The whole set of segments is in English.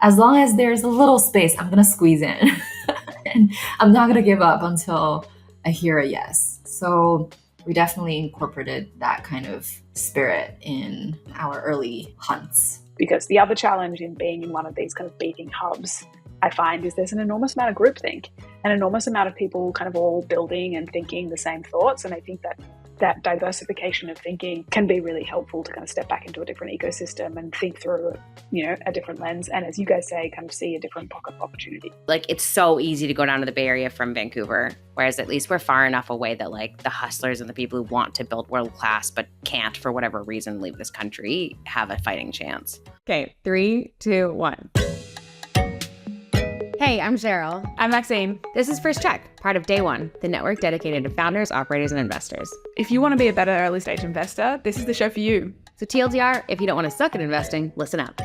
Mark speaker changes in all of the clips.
Speaker 1: as long as there's a little space, I'm going to squeeze in. And I'm not going to give up until I hear a yes. So we definitely incorporated that kind of spirit in our early hunts.
Speaker 2: Because the other challenge in being in one of these kind of beacon hubs, I find, is there's an enormous amount of groupthink, an enormous amount of people kind of all building and thinking the same thoughts. And I think that that diversification of thinking can be really helpful to kind of step back into a different ecosystem and think through, a different lens. And as you guys say, kind of see a different pocket of opportunity.
Speaker 3: Like, it's so easy to go down to the Bay Area from Vancouver, whereas at least we're far enough away that like the hustlers and the people who want to build world class but can't for whatever reason leave this country have a fighting chance.
Speaker 4: Okay, 3, 2, 1. Hey, I'm Cheryl.
Speaker 5: I'm Maxine.
Speaker 4: This is First Check, part of Day One, the network dedicated to founders, operators, and investors.
Speaker 5: If you want to be a better early stage investor, this is the show for you.
Speaker 4: So TLDR, if you don't want to suck at investing, listen up.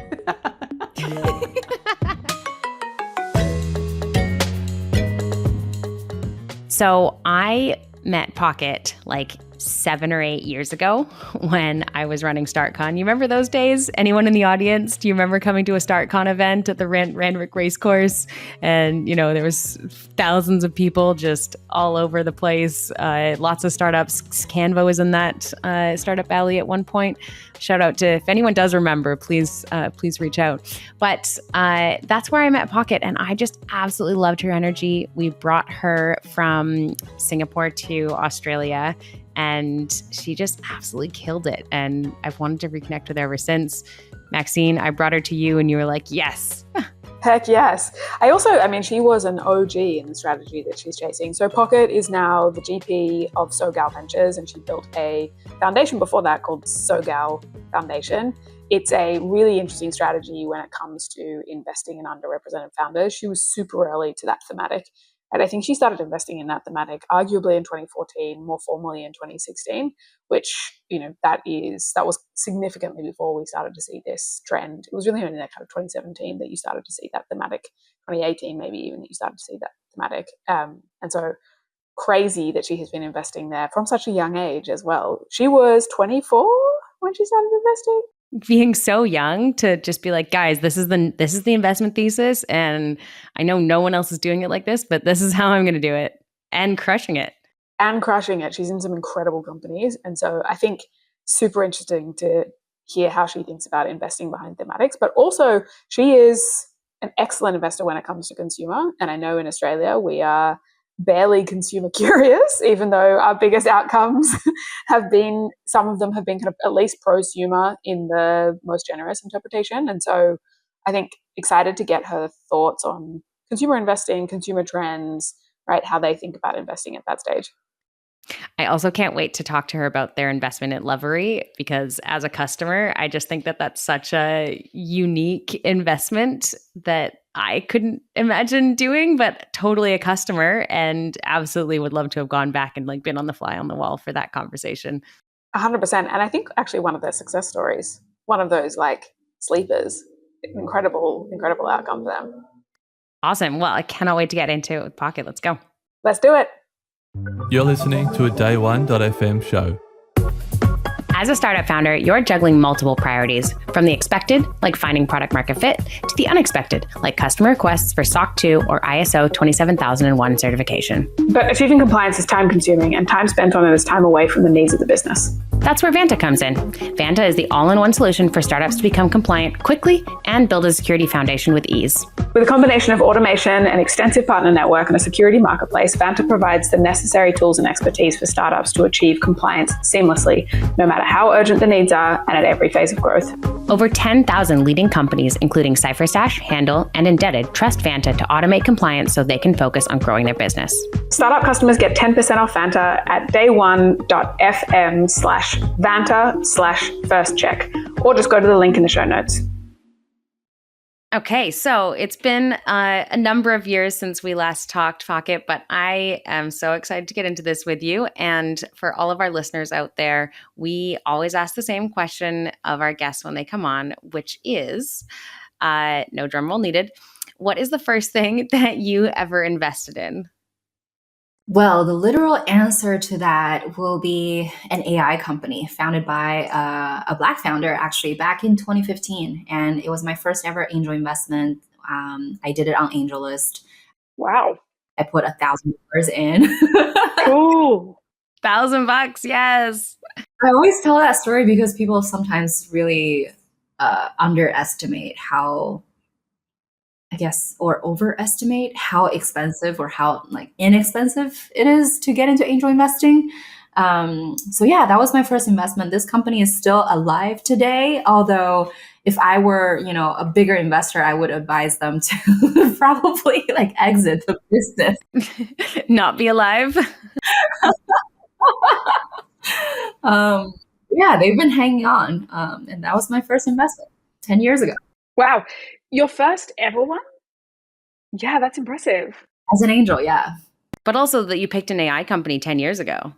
Speaker 3: So I met Pocket like 7 or 8 years ago when I was running StartCon. You remember those days? Anyone in the audience? Do you remember coming to a StartCon event at the Randwick Racecourse? And, there was thousands of people just all over the place. Lots of startups. Canva was in that startup alley at one point. Shout out to, if anyone does remember, please reach out. But that's where I met Pocket, and I just absolutely loved her energy. We brought her from Singapore to Australia, and she just absolutely killed it. And I've wanted to reconnect with her ever since. Maxine, I brought her to you and you were like, yes.
Speaker 2: Heck yes. She was an OG in the strategy that she's chasing. So Pocket is now the GP of SoGal Ventures, and she built a foundation before that called SoGal Foundation. It's a really interesting strategy when it comes to investing in underrepresented founders. She was super early to that thematic. And I think she started investing in that thematic arguably in 2014, more formally in 2016, which, that was significantly before we started to see this trend. It was really only in that kind of 2017 that you started to see that thematic, 2018 maybe even, that you started to see that thematic. And so crazy that she has been investing there from such a young age as well. She was 24 when she started investing.
Speaker 3: Being so young to just be like, guys, this is the investment thesis, and I know no one else is doing it like this, but this is how I'm going to do it, and crushing it.
Speaker 2: She's in some incredible companies, and so I think super interesting to hear how she thinks about investing behind thematics. But also, she is an excellent investor when it comes to consumer, and I know in Australia we are barely consumer curious, even though our biggest outcomes some of them have been kind of at least prosumer in the most generous interpretation. And so I think excited to get her thoughts on consumer investing, consumer trends, right? How they think about investing at that stage.
Speaker 3: I also can't wait to talk to her about their investment at Lovevery, because as a customer, I just think that that's such a unique investment that I couldn't imagine doing, but totally a customer, and absolutely would love to have gone back and been on the fly on the wall for that conversation.
Speaker 2: 100%. And I think actually one of their success stories, one of those sleepers, incredible outcome for them.
Speaker 3: Awesome. Well, I cannot wait to get into it with Pocket. Let's go.
Speaker 2: Let's do it.
Speaker 6: You're listening to a Day1.fm show.
Speaker 3: As a startup founder, you're juggling multiple priorities, from the expected, like finding product market fit, to the unexpected, like customer requests for SOC 2 or ISO 27001 certification.
Speaker 2: But achieving compliance is time consuming, and time spent on it is time away from the needs of the business.
Speaker 3: That's where Vanta comes in. Vanta is the all-in-one solution for startups to become compliant quickly and build a security foundation with ease.
Speaker 2: With a combination of automation, an extensive partner network, and a security marketplace, Vanta provides the necessary tools and expertise for startups to achieve compliance seamlessly, no matter how urgent the needs are and at every phase of growth.
Speaker 3: Over 10,000 leading companies, including Cipherstash, Handle, and Indebted, trust Vanta to automate compliance so they can focus on growing their business.
Speaker 2: Startup customers get 10% off Vanta at day1.fm/Vanta/firstcheck, or just go to the link in the show notes.
Speaker 3: Okay, so it's been a number of years since we last talked, Pocket, but I am so excited to get into this with you. And for all of our listeners out there, we always ask the same question of our guests when they come on, which is, no drum roll needed, what is the first thing that you ever invested in?
Speaker 1: Well, the literal answer to that will be an AI company founded by a Black founder, actually, back in 2015. And it was my first ever angel investment. I did it on AngelList.
Speaker 2: Wow.
Speaker 1: I put $1,000 in.
Speaker 2: Cool.
Speaker 3: $1,000, yes.
Speaker 1: I always tell that story because people sometimes really underestimate how, I guess, or overestimate how expensive or how like inexpensive it is to get into angel investing. So yeah, that was my first investment. This company is still alive today, although if I were, a bigger investor, I would advise them to probably like exit the business.
Speaker 3: Not be alive.
Speaker 1: Yeah, they've been hanging on, and that was my first investment 10 years ago
Speaker 2: Wow. Your first ever one? Yeah, that's impressive.
Speaker 1: as an angel. Yeah.
Speaker 3: But also that you picked an AI company 10 years ago.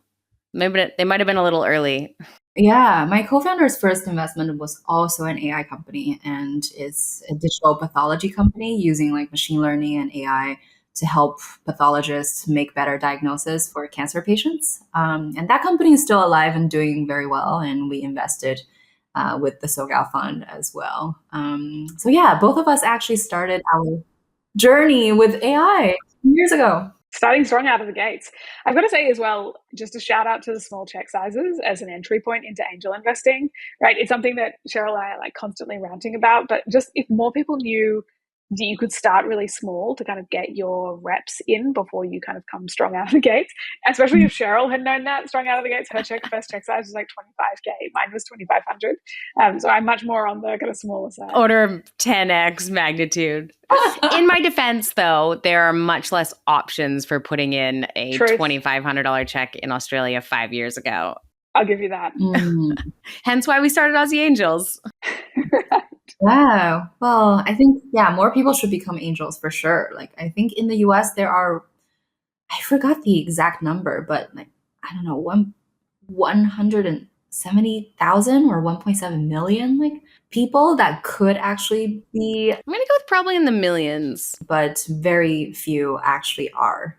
Speaker 3: Maybe they might have been a little early.
Speaker 1: Yeah, my co-founder's first investment was also an AI company, and it's a digital pathology company using like machine learning and AI to help pathologists make better diagnosis for cancer patients. And that company is still alive and doing very well, and we invested with the SoGal fund as well. So yeah, both of us actually started our journey with AI years ago.
Speaker 2: Starting strong out of the gates. I've got to say as well, just a shout out to the small check sizes as an entry point into angel investing, right? It's something that Cheryl and I are like constantly ranting about, but just if more people knew that you could start really small to kind of get your reps in before you kind of come strong out of the gates, especially if Cheryl had known that strong out of the gates, her first check size was like 25K, mine was 2,500. So I'm much more on the kind of smaller side.
Speaker 3: Order of 10x magnitude. In my defense, though, there are much less options for putting in a
Speaker 2: Truth.
Speaker 3: $2,500 check in Australia 5 years ago.
Speaker 2: I'll give you that.
Speaker 3: Hence why we started Aussie Angels.
Speaker 1: Wow. Well, I think, yeah, more people should become angels for sure. Like, I think in the US, there are, I forgot the exact number, but like, I don't know, 170,000 or 1.7 million, like people that could actually be,
Speaker 3: I'm going to go with probably in the millions.
Speaker 1: but very few actually are.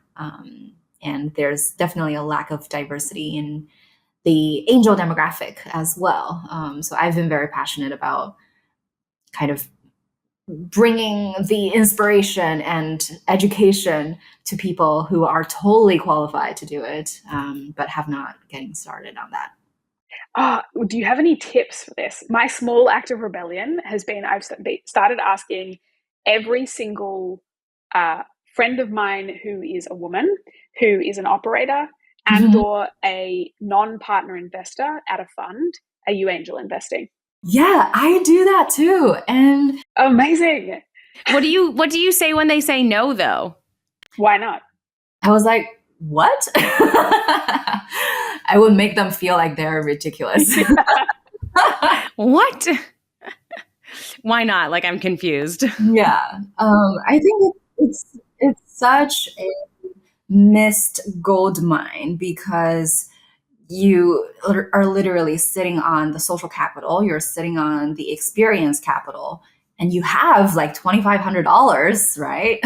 Speaker 1: And there's definitely a lack of diversity in the angel demographic as well. So I've been very passionate about kind of bringing the inspiration and education to people who are totally qualified to do it, but have not getting started on that.
Speaker 2: Do you have any tips for this? My small act of rebellion has been I've started asking every single friend of mine who is a woman, who is an operator and or a non-partner investor at a fund, are you angel investing?
Speaker 1: Yeah, I do that too. And
Speaker 2: amazing.
Speaker 3: What do you say when they say no, though?
Speaker 2: Why not?
Speaker 1: I was like, what? I would make them feel like they're ridiculous.
Speaker 3: What? Why not? Like, I'm confused.
Speaker 1: Yeah. I think it's such a missed gold mine because you are literally sitting on the social capital, you're sitting on the experience capital, and you have like $2,500, right,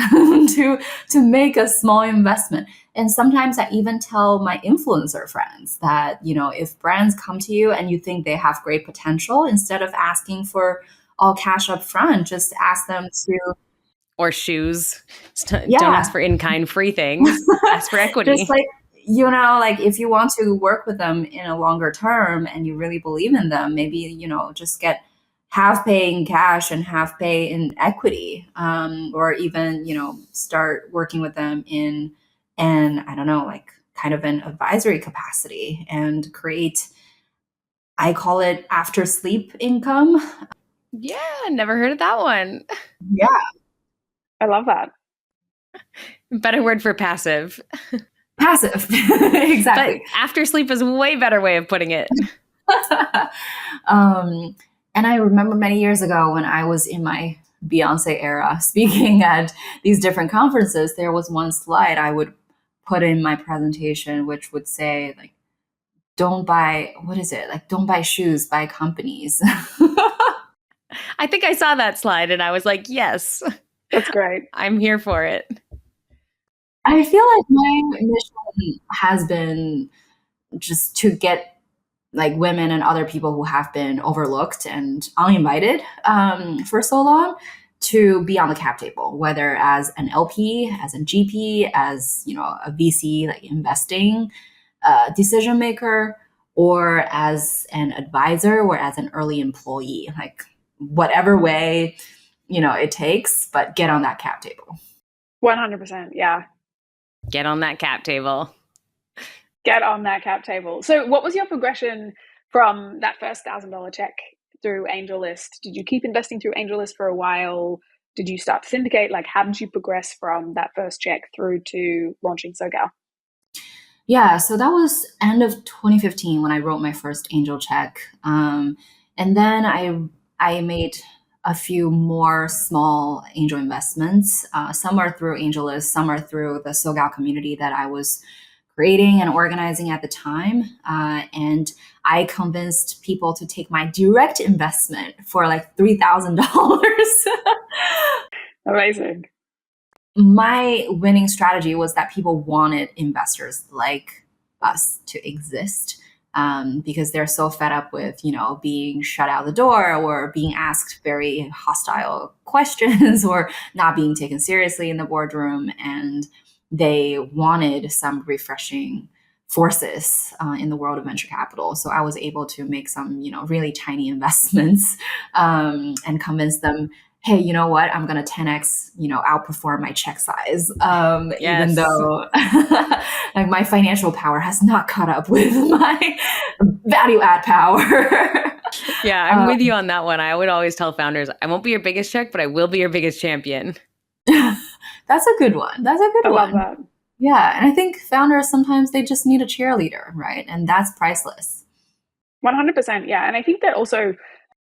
Speaker 1: to make a small investment. And sometimes I even tell my influencer friends that, if brands come to you and you think they have great potential, instead of asking for all cash up front, just ask them to.
Speaker 3: Or shoes. Don't ask for in-kind free things. Ask for equity.
Speaker 1: Just like, if you want to work with them in a longer term and you really believe in them, maybe, just get half pay in cash and half pay in equity, or even, start working with them in I don't know, like kind of an advisory capacity and create, I call it after sleep income.
Speaker 3: Yeah, never heard of that one.
Speaker 1: Yeah.
Speaker 2: I love that.
Speaker 3: Better word for passive.
Speaker 1: Passive. Exactly.
Speaker 3: But after sleep is a way better way of putting it.
Speaker 1: And I remember many years ago when I was in my Beyonce era speaking at these different conferences, there was one slide I would put in my presentation, which would say like, don't buy shoes, buy companies.
Speaker 3: I think I saw that slide and I was like, yes.
Speaker 2: That's great.
Speaker 3: I'm here for it.
Speaker 1: I feel like my mission has been just to get like women and other people who have been overlooked and uninvited for so long to be on the cap table, whether as an LP, as a GP, as a VC, like investing decision maker, or as an advisor, or as an early employee, like whatever way it takes, but get on that cap table.
Speaker 2: 100%. Yeah.
Speaker 3: Get on that cap table.
Speaker 2: Get on that cap table. So what was your progression from that first $1,000 check through AngelList? Did you keep investing through AngelList for a while? Did you start to syndicate? Like, how did you progress from that first check through to launching SoGal?
Speaker 1: Yeah, so that was end of 2015 when I wrote my first angel check. And then I made a few more small angel investments. Some are through AngelList, some are through the SoGal community that I was creating and organizing at the time. And I convinced people to take my direct investment for like $3,000.
Speaker 2: Amazing.
Speaker 1: My winning strategy was that people wanted investors like us to exist, because they're so fed up with, being shut out the door or being asked very hostile questions or not being taken seriously in the boardroom. And they wanted some refreshing forces in the world of venture capital. So I was able to make some, really tiny investments and convince them, hey, you know what? I'm going to 10x, outperform my check size, even though like my financial power has not caught up with my value add power.
Speaker 3: Yeah, I'm with you on that one. I would always tell founders, I won't be your biggest check, but I will be your biggest champion.
Speaker 1: That's a good one. That's a good one.
Speaker 2: I love that.
Speaker 1: Yeah, and I think founders, sometimes they just need a cheerleader, right? And that's priceless.
Speaker 2: 100%. Yeah. And I think that also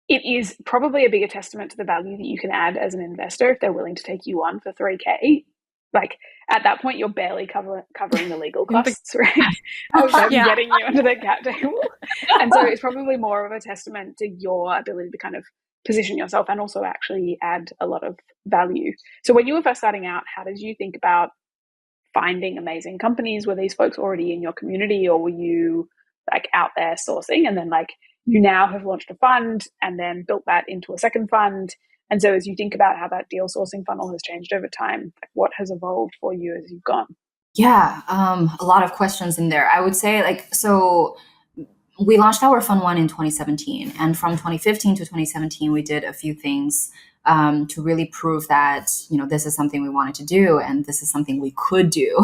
Speaker 2: it is probably a bigger testament to the value that you can add as an investor if they're willing to take you on for $3,000. Like at that point, you're barely covering the legal costs, right? Of getting you onto the cap table. And so it's probably more of a testament to your ability to kind of position yourself and also actually add a lot of value. So when you were first starting out, how did you think about finding amazing companies? Were these folks already in your community, or were you like out there sourcing? And then like you now have launched a fund and then built that into a second fund. And so as you think about how that deal sourcing funnel has changed over time, like what has evolved for you as you've gone?
Speaker 1: Yeah, a lot of questions in there. I would say so we launched our Fund 1 in 2017. And from 2015 to 2017, we did a few things to really prove that, this is something we wanted to do and this is something we could do.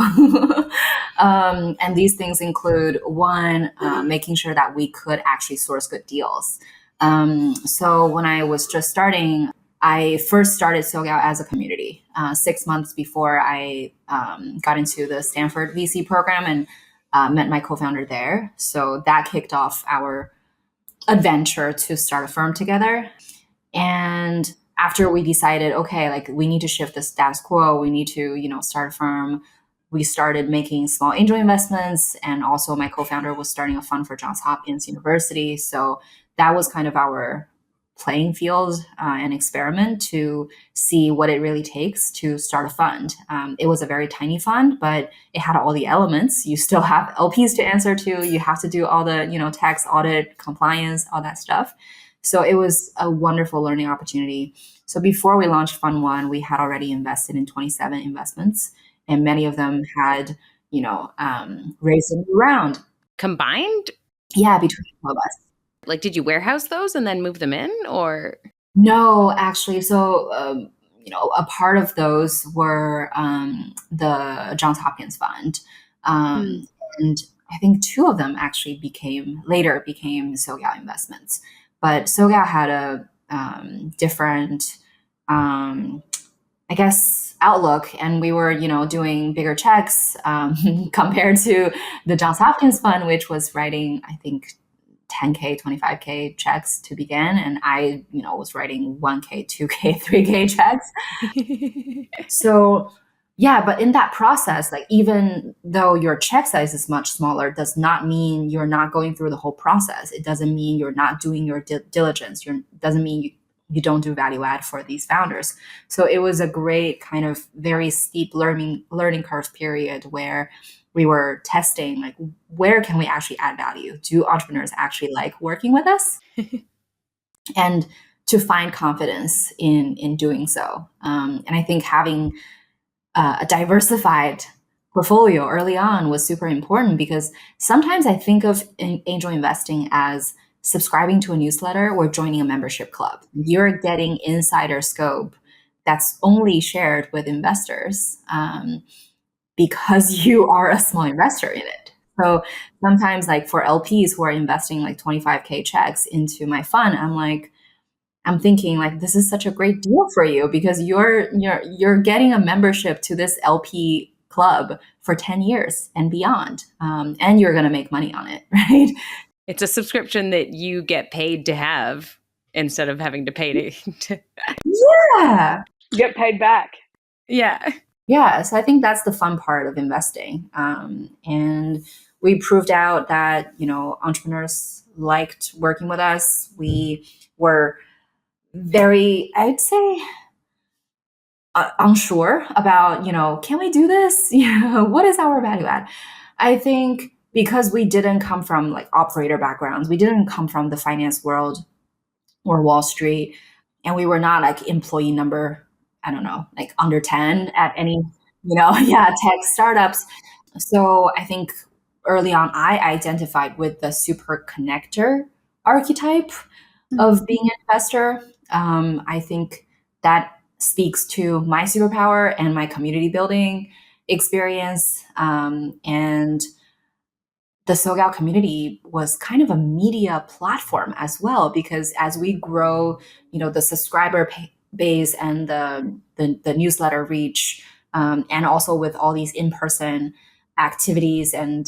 Speaker 1: And these things include, one, making sure that we could actually source good deals. So when I was just starting, I first started SoGal as a community 6 months before I got into the Stanford VC program and met my co-founder there. So that kicked off our adventure to start a firm together. And after we decided, okay, like we need to shift the status quo, we need to, start a firm, we started making small angel investments. And also my co-founder was starting a fund for Johns Hopkins University. So that was kind of our playing field and experiment to see what it really takes to start a fund. It was a very tiny fund, but it had all the elements. You still have LPs to answer to. You have to do all the, tax audit, compliance, all that stuff. So it was a wonderful learning opportunity. So before we launched Fund 1, we had already invested in 27 investments, and many of them had, raised a new round.
Speaker 3: Combined?
Speaker 1: Yeah, between all of us.
Speaker 3: Like, did you warehouse those and then move them in, or?
Speaker 1: No, actually. So, a part of those were the Johns Hopkins Fund. And I think two of them actually later became SoGal investments. But SoGal had a different, I guess, outlook. And we were, doing bigger checks compared to the Johns Hopkins Fund, which was writing, I think, 10K, 25K checks to begin. And I, was writing 1K, 2K, 3K checks. So yeah, but in that process, like even though your check size is much smaller, does not mean you're not going through the whole process. It doesn't mean you're not doing your diligence. Doesn't mean you don't do value add for these founders. So it was a great kind of very steep learning curve period where we were testing, like, where can we actually add value? Do entrepreneurs actually like working with us? And to find confidence in doing so. And I think having a diversified portfolio early on was super important, because sometimes I think of angel investing as subscribing to a newsletter or joining a membership club. You're getting insider scope that's only shared with investors because you are a small investor in it. So sometimes, like for LPs who are investing like 25K checks into my fund, I'm thinking like, this is such a great deal for you, because you're getting a membership to this LP club for 10 years and beyond, and you're going to make money on it, right?
Speaker 3: It's a subscription that you get paid to have instead of having to pay to
Speaker 1: Yeah.
Speaker 2: Get paid back.
Speaker 3: Yeah.
Speaker 1: Yeah. So I think that's the fun part of investing. And we proved out that, entrepreneurs liked working with us. We were very, I'd say, unsure about, can we do this? What is our value add? I think because we didn't come from like operator backgrounds, we didn't come from the finance world or Wall Street, and we were not like employee number, I don't know, like under 10 at any, tech startups. So I think early on, I identified with the super connector archetype of being an investor. I think that speaks to my superpower and my community building experience. And the SoGal community was kind of a media platform as well, because as we grow, the subscriber base and the newsletter reach, and also with all these in-person activities and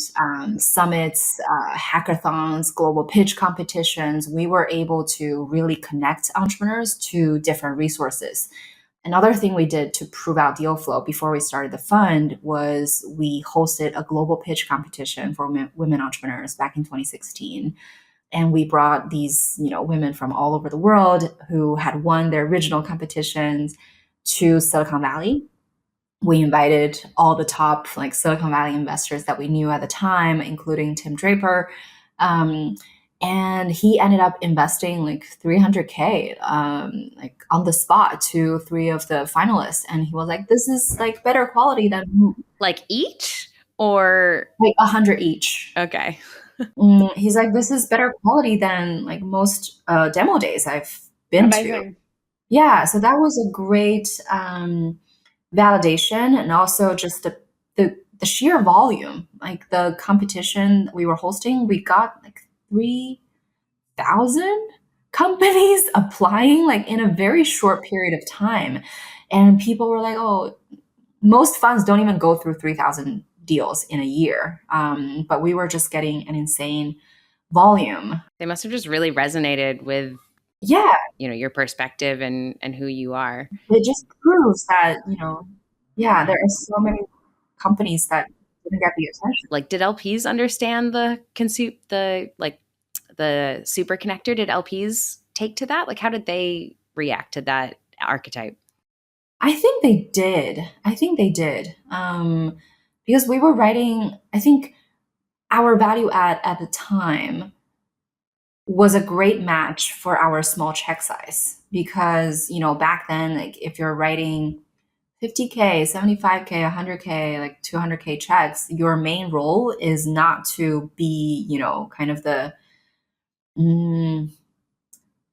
Speaker 1: summits, hackathons, global pitch competitions, we were able to really connect entrepreneurs to different resources. Another thing we did to prove out deal flow before we started the fund was we hosted a global pitch competition for women entrepreneurs back in 2016. And we brought these, women from all over the world who had won their original competitions to Silicon Valley. We invited all the top like Silicon Valley investors that we knew at the time, including Tim Draper. And he ended up investing like 300K like on the spot to 3 of the finalists. And he was like, this is like better quality than
Speaker 3: Like each or
Speaker 1: like 100 each.
Speaker 3: okay.
Speaker 1: He's like, this is better quality than like most demo days I've been to.
Speaker 2: Amazing.
Speaker 1: Yeah, so that was a great validation, and also just the sheer volume, like the competition that we were hosting, we got like 3,000 companies applying like in a very short period of time. And people were like, oh, most funds don't even go through 3,000 deals in a year. But we were just getting an insane volume.
Speaker 3: They must have just really resonated with your perspective and who you are.
Speaker 1: It just proves that, there are so many companies that didn't get the attention.
Speaker 3: Like, did LPs understand the super connector? Did LPs take to that? Like, how did they react to that archetype?
Speaker 1: I think they did. Because we were writing, I think our value add at the time was a great match for our small check size. Because, back then, like if you're writing 50K, 75K, 100K, like 200K checks, your main role is not to be, kind of the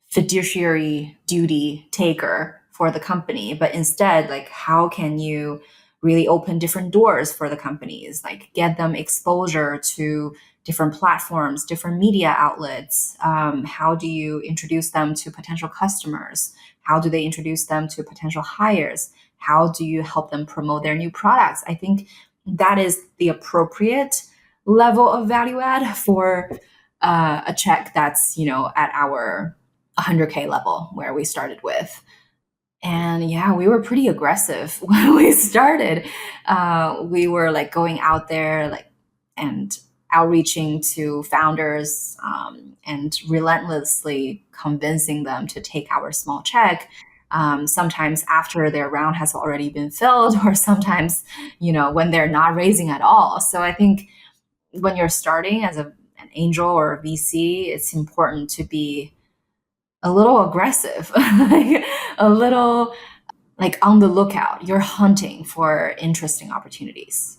Speaker 1: fiduciary duty taker for the company, but instead, like, how can you really open different doors for the companies, like get them exposure to different platforms, different media outlets? How do you introduce them to potential customers? How do they introduce them to potential hires? How do you help them promote their new products? I think that is the appropriate level of value add for a check that's, at our 100K level where we started with. And yeah, we were pretty aggressive when we started. We were like going out there and outreaching to founders and relentlessly convincing them to take our small check. Sometimes after their round has already been filled, or sometimes, when they're not raising at all. So I think when you're starting as an angel or a VC, it's important to be a little aggressive, like a little like on the lookout. You're hunting for interesting opportunities.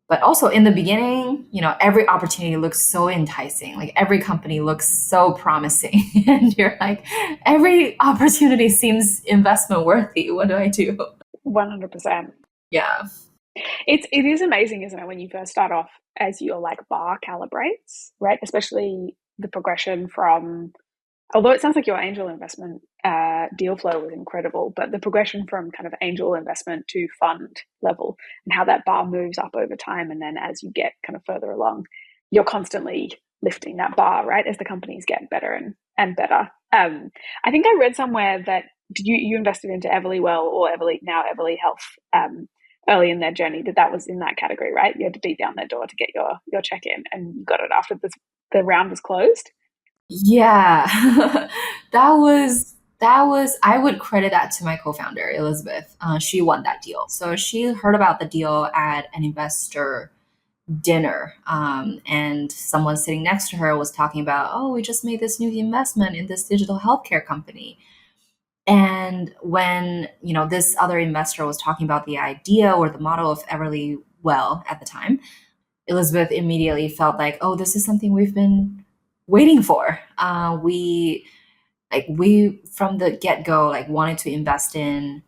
Speaker 1: But also in the beginning, every opportunity looks so enticing. Like every company looks so promising. And you're like, every opportunity seems investment worthy. What do I do?
Speaker 2: 100%.
Speaker 1: Yeah.
Speaker 2: It is amazing, isn't it, when you first start off as your like bar calibrates, right? Especially the progression from, although it sounds like your angel investment deal flow was incredible, but the progression from kind of angel investment to fund level and how that bar moves up over time. And then as you get kind of further along, you're constantly lifting that bar, right? As the companies get better and better. I think I read somewhere that you invested into Everly Well or now Everly Health early in their journey, that was in that category, right? You had to beat down their door to get your check in, and you got it after the round was closed.
Speaker 1: Yeah, that was I would credit that to my co-founder, Elizabeth. She won that deal. So she heard about the deal at an investor dinner. And someone sitting next to her was talking about, oh, we just made this new investment in this digital healthcare company. And when, this other investor was talking about the idea or the model of Everly Well at the time, Elizabeth immediately felt like, oh, this is something we've been waiting for. We from the get-go wanted to invest in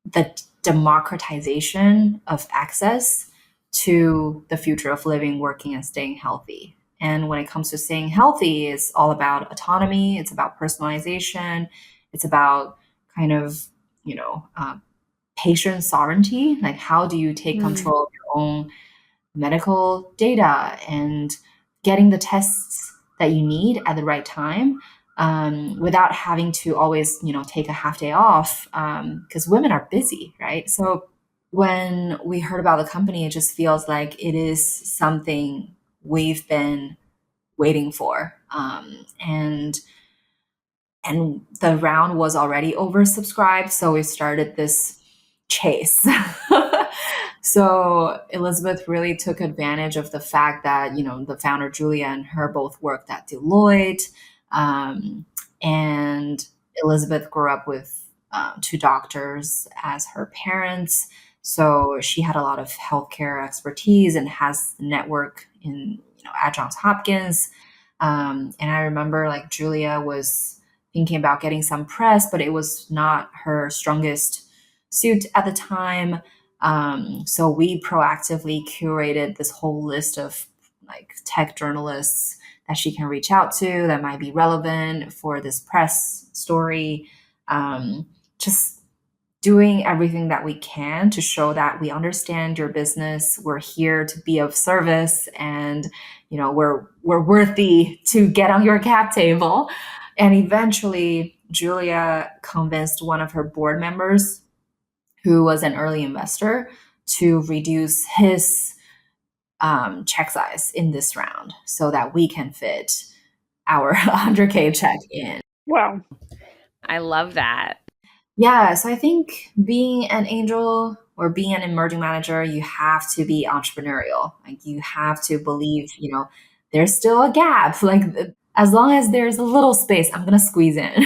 Speaker 1: the democratization of access to the future of living, working, and staying healthy. And when it comes to staying healthy, it's all about autonomy. It's about personalization. It's about kind of, patient sovereignty. Like, how do you take control of your own medical data and getting the tests that you need at the right time, without having to always, take a half day off, because women are busy, right? So when we heard about the company, it just feels like it is something we've been waiting for. And the round was already oversubscribed, so we started this chase. So Elizabeth really took advantage of the fact that, the founder, Julia, and her both worked at Deloitte. And Elizabeth grew up with two doctors as her parents. So she had a lot of healthcare expertise and has the network in, at Johns Hopkins. And I remember Julia was thinking about getting some press, but it was not her strongest suit at the time. So we proactively curated this whole list of tech journalists that she can reach out to that might be relevant for this press story. Just doing everything that we can to show that we understand your business. We're here to be of service, and we're worthy to get on your cap table. And eventually, Julia convinced one of her board members, who was an early investor, to reduce his check size in this round so that we can fit our 100K check in.
Speaker 2: Wow.
Speaker 3: I love that.
Speaker 1: Yeah, so I think being an angel or being an emerging manager, you have to be entrepreneurial. You have to believe, there's still a gap. As long as there's a little space, I'm going to squeeze in.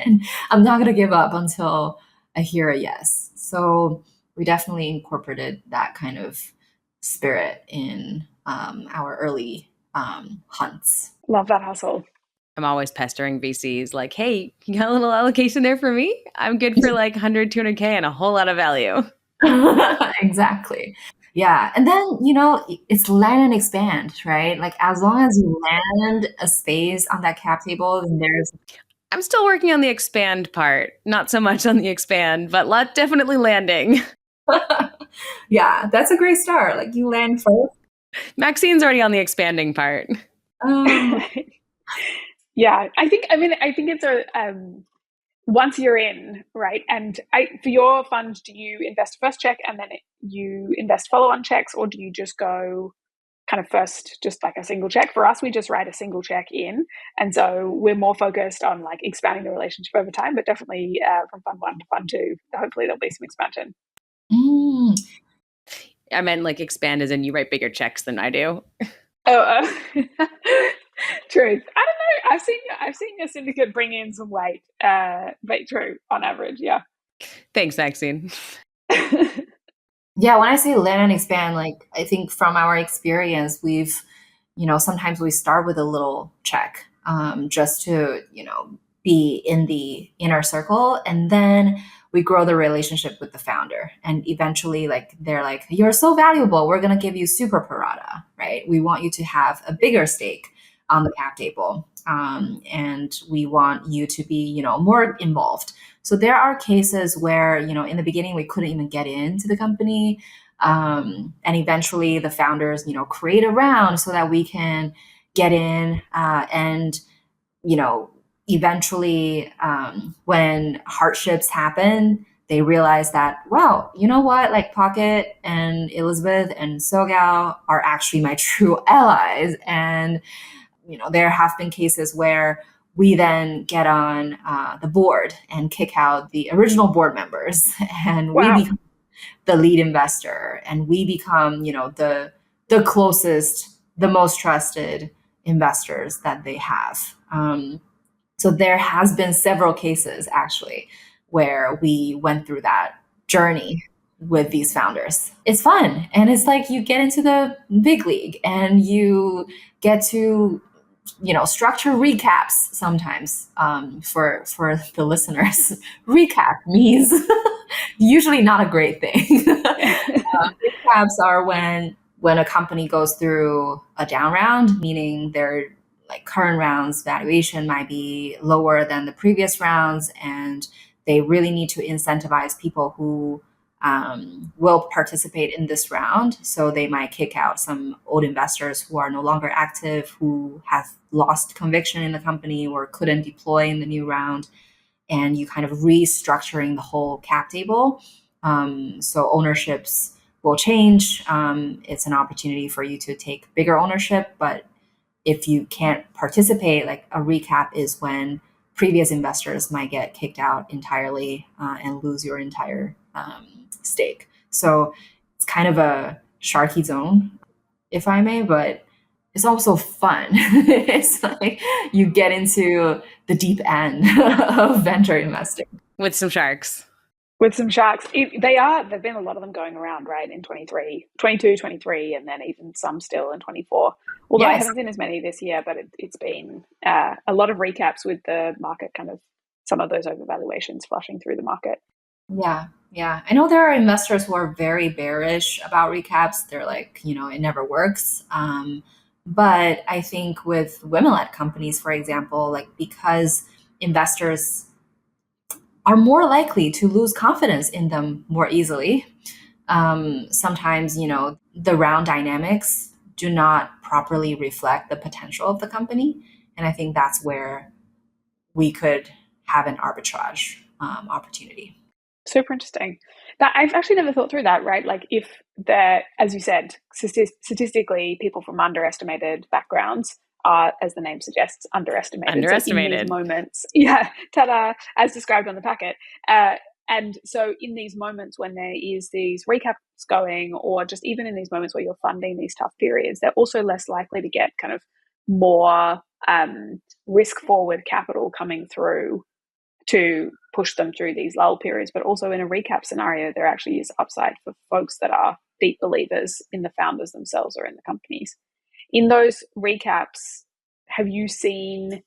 Speaker 1: And I'm not going to give up until I hear a yes. So we definitely incorporated that kind of spirit in our early hunts.
Speaker 2: Love that hustle.
Speaker 3: I'm always pestering VCs like, hey, you got a little allocation there for me? I'm good for 100, 200K and a whole lot of value.
Speaker 1: Exactly. Yeah. And then, it's land and expand, right? As long as you land a space on that cap table, then there's...
Speaker 3: I'm still working on the expand part. Not so much on the expand, but definitely landing.
Speaker 1: Yeah, that's a great start. You land first.
Speaker 2: Maxine's
Speaker 3: already on the expanding part.
Speaker 2: Yeah, I think it's once you're in, right? And for your fund, do you invest first check and then you invest follow-on checks, or do you just go kind of first just like a single check. For us, we just write a single check in. And so we're more focused on like expanding the relationship over time, but definitely from fund 1 to fund 2, hopefully there'll be some expansion.
Speaker 3: I meant like expand as in you write bigger checks than I do.
Speaker 2: True. I don't know. I've seen a syndicate bring in some weight, but true on average. Yeah.
Speaker 3: Thanks, Maxine.
Speaker 1: Yeah, when I say land and expand, like I think from our experience, we've, sometimes we start with a little check, just to, be in the inner circle, and then we grow the relationship with the founder. And eventually, like they're like, "You're so valuable. We're gonna give you super pro rata, right? We want you to have a bigger stake on the cap table, and we want you to be, more involved." So there are cases where, in the beginning, we couldn't even get into the company. And eventually the founders, create a round so that we can get in. And, eventually, when hardships happen, they realize that, well, you know what, like Pocket and Elizabeth and SoGal are actually my true allies. And, there have been cases where we then get on the board and kick out the original board members, and
Speaker 2: Wow.
Speaker 1: we become the lead investor, and we become, the closest, the most trusted investors that they have. So there has been several cases actually where we went through that journey with these founders. It's fun, and it's like you get into the big league, and you get to structure recaps sometimes, for the listeners. Recap means usually not a great thing. Recaps are when a company goes through a down round, meaning their like current rounds valuation might be lower than the previous rounds, and they really need to incentivize people who will participate in this round. So they might kick out some old investors who are no longer active, who have lost conviction in the company or couldn't deploy in the new round. And you kind of restructuring the whole cap table. So ownerships will change. It's an opportunity for you to take bigger ownership. But if you can't participate, like a recap is when previous investors might get kicked out entirely and lose your entire stake. So it's kind of a sharky zone, if I may, but it's also fun. It's like you get into the deep end of venture investing.
Speaker 3: With some sharks.
Speaker 2: With some sharks. There've been a lot of them going around, right, in 22, 23, and then even some still in 24. Although I haven't seen as many this year, but it's been a lot of recaps with the market, kind of some of those overvaluations flushing through the market.
Speaker 1: Yeah. I know there are investors who are very bearish about recaps. They're like, it never works. But I think with women-led companies, for example, like because investors are more likely to lose confidence in them more easily. Sometimes, the round dynamics do not properly reflect the potential of the company. And I think that's where we could have an arbitrage opportunity.
Speaker 2: Super interesting. That I've actually never thought through that, right? Like if as you said, statistically, people from underestimated backgrounds are, as the name suggests, underestimated. So in these moments, ta-da, as described on the packet. And so in these moments when there is these recaps going, or just even in these moments where you're funding these tough periods, they're also less likely to get kind of more risk forward capital coming through to push them through these lull periods. But also in a recap scenario, there actually is upside for folks that are deep believers in the founders themselves or in the companies. In those recaps, have you seen,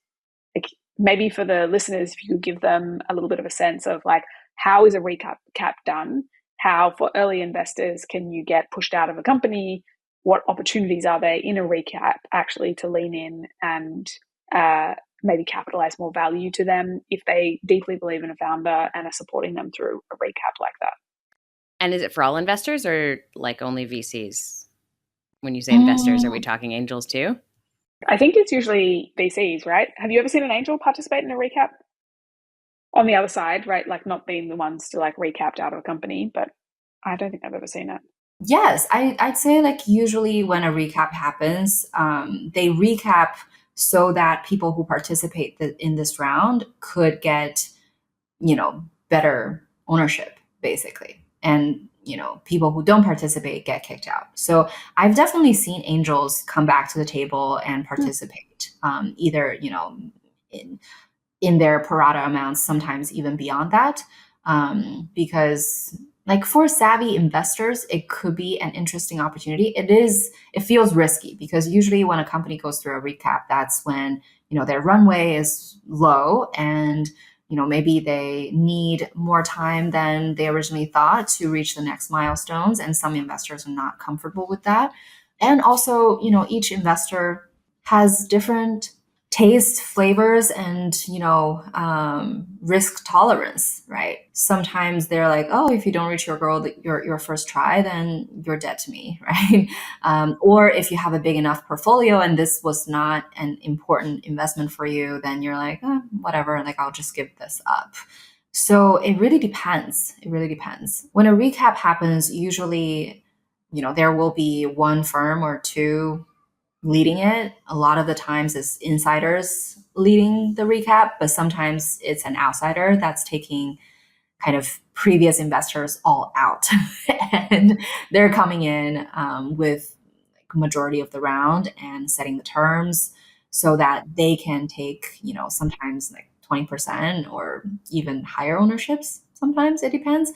Speaker 2: like, maybe for the listeners, if you could give them a little bit of a sense of like, how is a recap done? How for early investors can you get pushed out of a company? What opportunities are there in a recap actually to lean in and maybe capitalize more value to them if they deeply believe in a founder and are supporting them through a recap like that?
Speaker 3: And is it for all investors or like only VCs? When you say investors, are we talking angels too?
Speaker 2: I think it's usually VCs, right? Have you ever seen an angel participate in a recap? On the other side, right? Like not being the ones to like recapped out of a company, but I don't think I've ever seen it.
Speaker 1: Yes, I'd say like usually when a recap happens, they recap so that people who participate in this round could get, better ownership, basically. And, people who don't participate get kicked out. So I've definitely seen angels come back to the table and participate, either, in, in their pro-rata amounts, sometimes even beyond that. Because like for savvy investors, it could be an interesting opportunity. It feels risky because usually when a company goes through a recap, that's when, their runway is low and, maybe they need more time than they originally thought to reach the next milestones. And some investors are not comfortable with that. And also, each investor has different taste, flavors, and risk tolerance, right? Sometimes they're like, oh, if you don't reach your goal, your first try, then you're dead to me, right? Or if you have a big enough portfolio and this was not an important investment for you, then you're like, whatever, like I'll just give this up. So it really depends. It really depends. When a recap happens, usually, there will be one firm or two leading it. A lot of the times it's insiders leading the recap, but sometimes it's an outsider that's taking kind of previous investors all out. And they're coming in with like majority of the round and setting the terms so that they can take, sometimes like 20% or even higher ownerships. Sometimes it depends.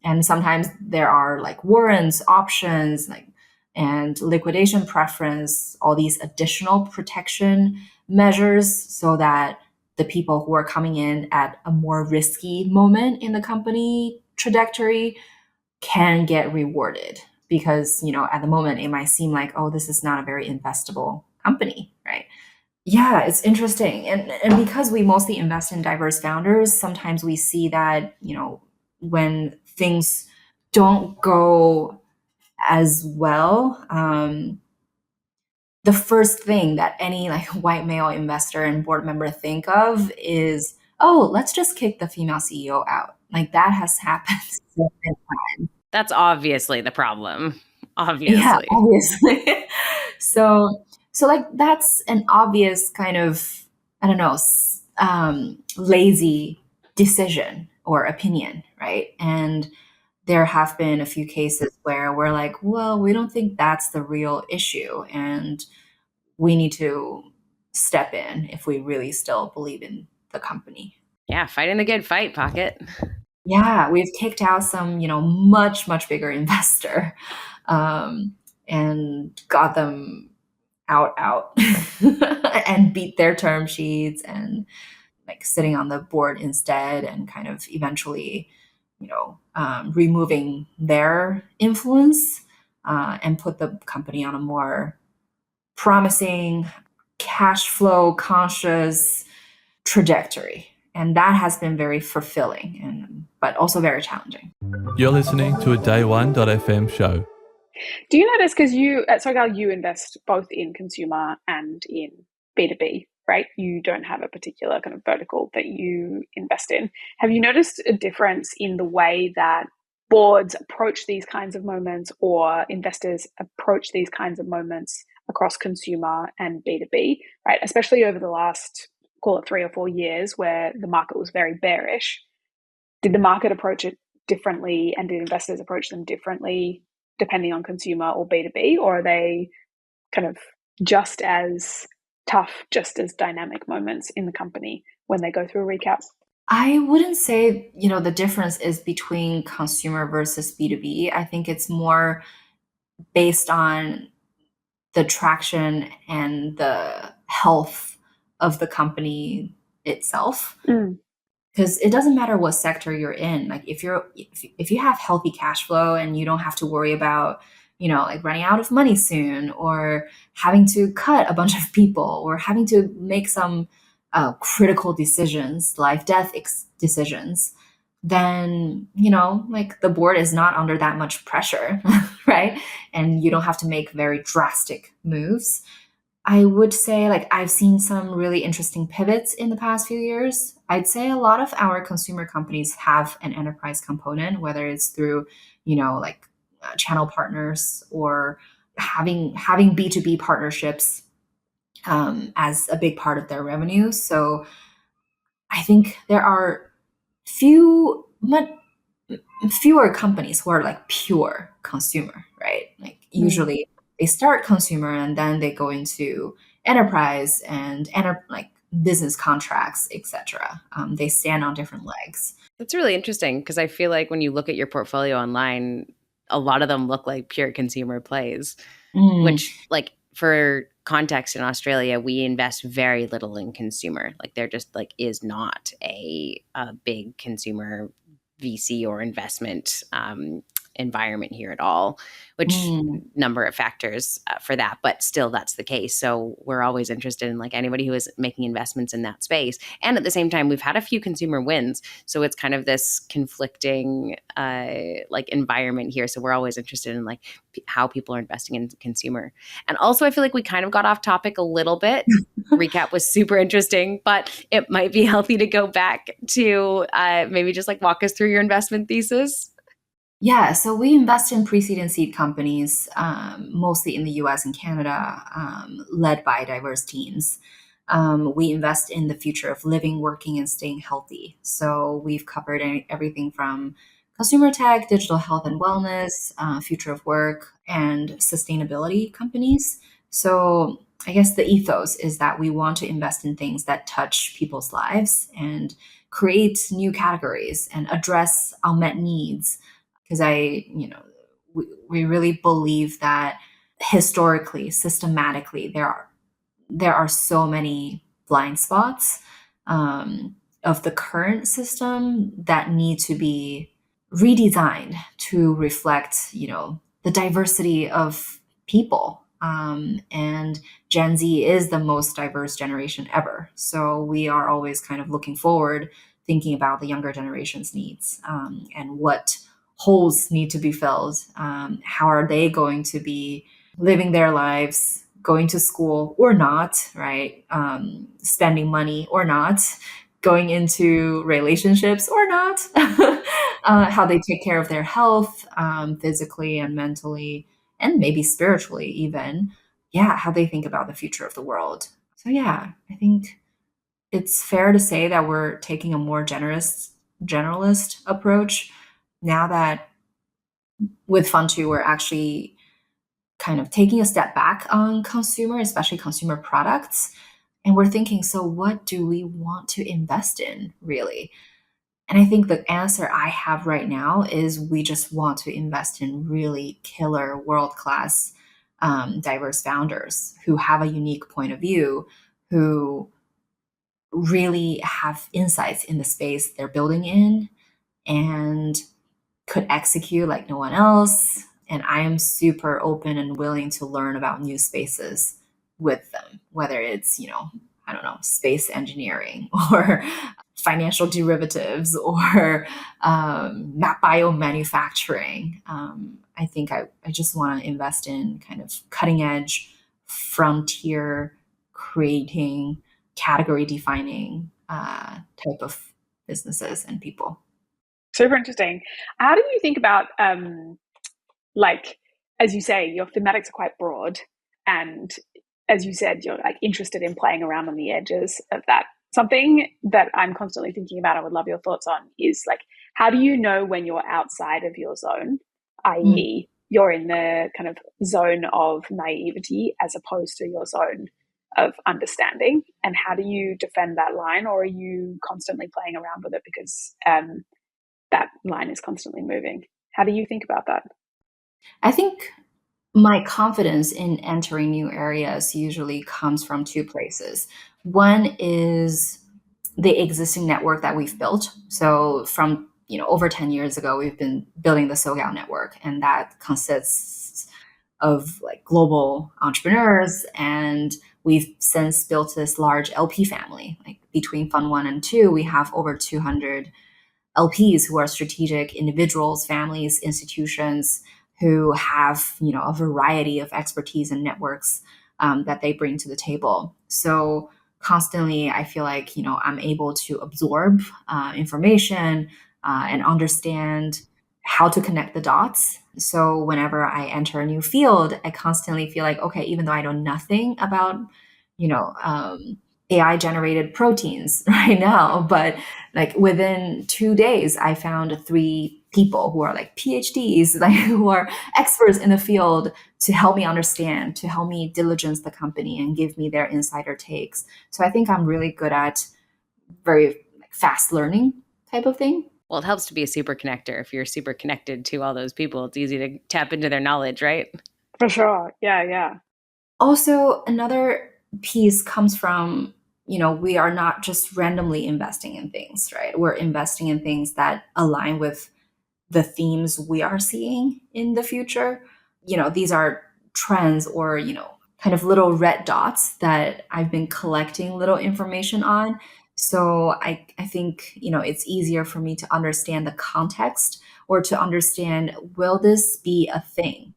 Speaker 1: And sometimes there are like warrants, options, like and liquidation preference, all these additional protection measures so that the people who are coming in at a more risky moment in the company trajectory can get rewarded. Because, at the moment it might seem like, oh, this is not a very investable company, right? Yeah, it's interesting. And because we mostly invest in diverse founders, sometimes we see that, when things don't go as well, the first thing that any like white male investor and board member think of is, oh, let's just kick the female CEO out. Like that has happened so many times.
Speaker 3: That's obviously the problem.
Speaker 1: Yeah,
Speaker 3: Obviously.
Speaker 1: obviously. So like that's an obvious kind of, I don't know, lazy decision or opinion, right? And there have been a few cases where we're like, well, we don't think that's the real issue. And we need to step in if we really still believe in the company.
Speaker 3: Yeah, fighting the good fight, Pocket.
Speaker 1: Yeah, we've kicked out some, much, much bigger investor and got them out and beat their term sheets and like sitting on the board instead and kind of eventually, removing their influence and put the company on a more promising, cash flow conscious trajectory. And that has been very fulfilling but also very challenging.
Speaker 6: You're listening to a day1.fm show.
Speaker 2: Do you notice, because you at SoGal, you invest both in consumer and in B2B, right? You don't have a particular kind of vertical that you invest in. Have you noticed a difference in the way that boards approach these kinds of moments or investors approach these kinds of moments across consumer and B2B, right? Especially over the last, call it 3 or 4 years where the market was very bearish. Did the market approach it differently and did investors approach them differently depending on consumer or B2B, or are they kind of just as tough, just as dynamic moments in the company when they go through a recap?
Speaker 1: I wouldn't say, the difference is between consumer versus B2B. I think it's more based on the traction and the health of the company itself. Because it doesn't matter what sector you're in. Like if you have healthy cash flow and you don't have to worry about, like running out of money soon or having to cut a bunch of people or having to make some critical decisions, life death decisions, then, like the board is not under that much pressure, right? And you don't have to make very drastic moves. I would say like I've seen some really interesting pivots in the past few years. I'd say a lot of our consumer companies have an enterprise component, whether it's through, like channel partners or having B2B partnerships as a big part of their revenue. So I think there are fewer companies who are like pure consumer, right? Like usually they start consumer and then they go into enterprise and like business contracts, etc. They stand on different legs.
Speaker 3: That's really interesting because I feel like when you look at your portfolio online, a lot of them look like pure consumer plays, which, like, for context, in Australia, we invest very little in consumer. Like, there just like is not a big consumer VC or investment environment here at all, which number of factors for that, but still that's the case. So we're always interested in like anybody who is making investments in that space. And at the same time, we've had a few consumer wins. So it's kind of this conflicting like environment here. So we're always interested in like how people are investing in consumer. And also I feel like we kind of got off topic a little bit. Recap was super interesting, but it might be healthy to go back to maybe just like walk us through your investment thesis.
Speaker 1: Yeah, so we invest in pre-seed and seed companies, mostly in the US and Canada, led by diverse teams. We invest in the future of living, working, and staying healthy. So we've covered everything from consumer tech, digital health and wellness, future of work, and sustainability companies. So I guess the ethos is that we want to invest in things that touch people's lives and create new categories and address unmet needs. Because we really believe that historically, systematically, there are so many blind spots of the current system that need to be redesigned to reflect, the diversity of people. And Gen Z is the most diverse generation ever. So we are always kind of looking forward, thinking about the younger generation's needs and what holes need to be filled. How are they going to be living their lives, going to school or not, right? Spending money or not, going into relationships or not, how they take care of their health, physically and mentally, and maybe spiritually even. Yeah, how they think about the future of the world. So yeah, I think it's fair to say that we're taking a more generalist approach now that with Fund 2, we're actually kind of taking a step back on consumer, especially consumer products. And we're thinking, so what do we want to invest in really? And I think the answer I have right now is we just want to invest in really killer, world-class, diverse founders who have a unique point of view, who really have insights in the space they're building in and could execute like no one else. And I am super open and willing to learn about new spaces with them, whether it's, I don't know, space engineering or financial derivatives or biomanufacturing. I think I just want to invest in kind of cutting edge, frontier, creating, category defining type of businesses and people.
Speaker 2: Super interesting. How do you think about, like, as you say, your thematics are quite broad, and as you said, you're like interested in playing around on the edges of that. Something that I'm constantly thinking about, I would love your thoughts on, is like, how do you know when you're outside of your zone, i.e., you're in the kind of zone of naivety as opposed to your zone of understanding, and how do you defend that line, or are you constantly playing around with it because that line is constantly moving? How do you think about that?
Speaker 1: I think my confidence in entering new areas usually comes from two places. One is the existing network that we've built. So from over 10 years ago, we've been building the SoGal network, and that consists of like global entrepreneurs, and we've since built this large LP family. Like between Fund 1 and 2, we have over 200 LPs who are strategic individuals, families, institutions who have a variety of expertise and networks that they bring to the table. So constantly, I feel like I'm able to absorb information and understand how to connect the dots. So whenever I enter a new field, I constantly feel like, okay, even though I know nothing about, AI generated proteins right now, but like within 2 days, I found 3 people who are like PhDs, like who are experts in the field to help me understand, to help me diligence the company and give me their insider takes. So I think I'm really good at very fast learning type of thing.
Speaker 3: Well, it helps to be a super connector. If you're super connected to all those people, it's easy to tap into their knowledge, right?
Speaker 2: For sure. Yeah.
Speaker 1: Also, another piece comes from, we are not just randomly investing in things, right? We're investing in things that align with the themes we are seeing in the future. These are trends or, kind of little red dots that I've been collecting little information on. So I think, it's easier for me to understand the context or to understand, will this be a thing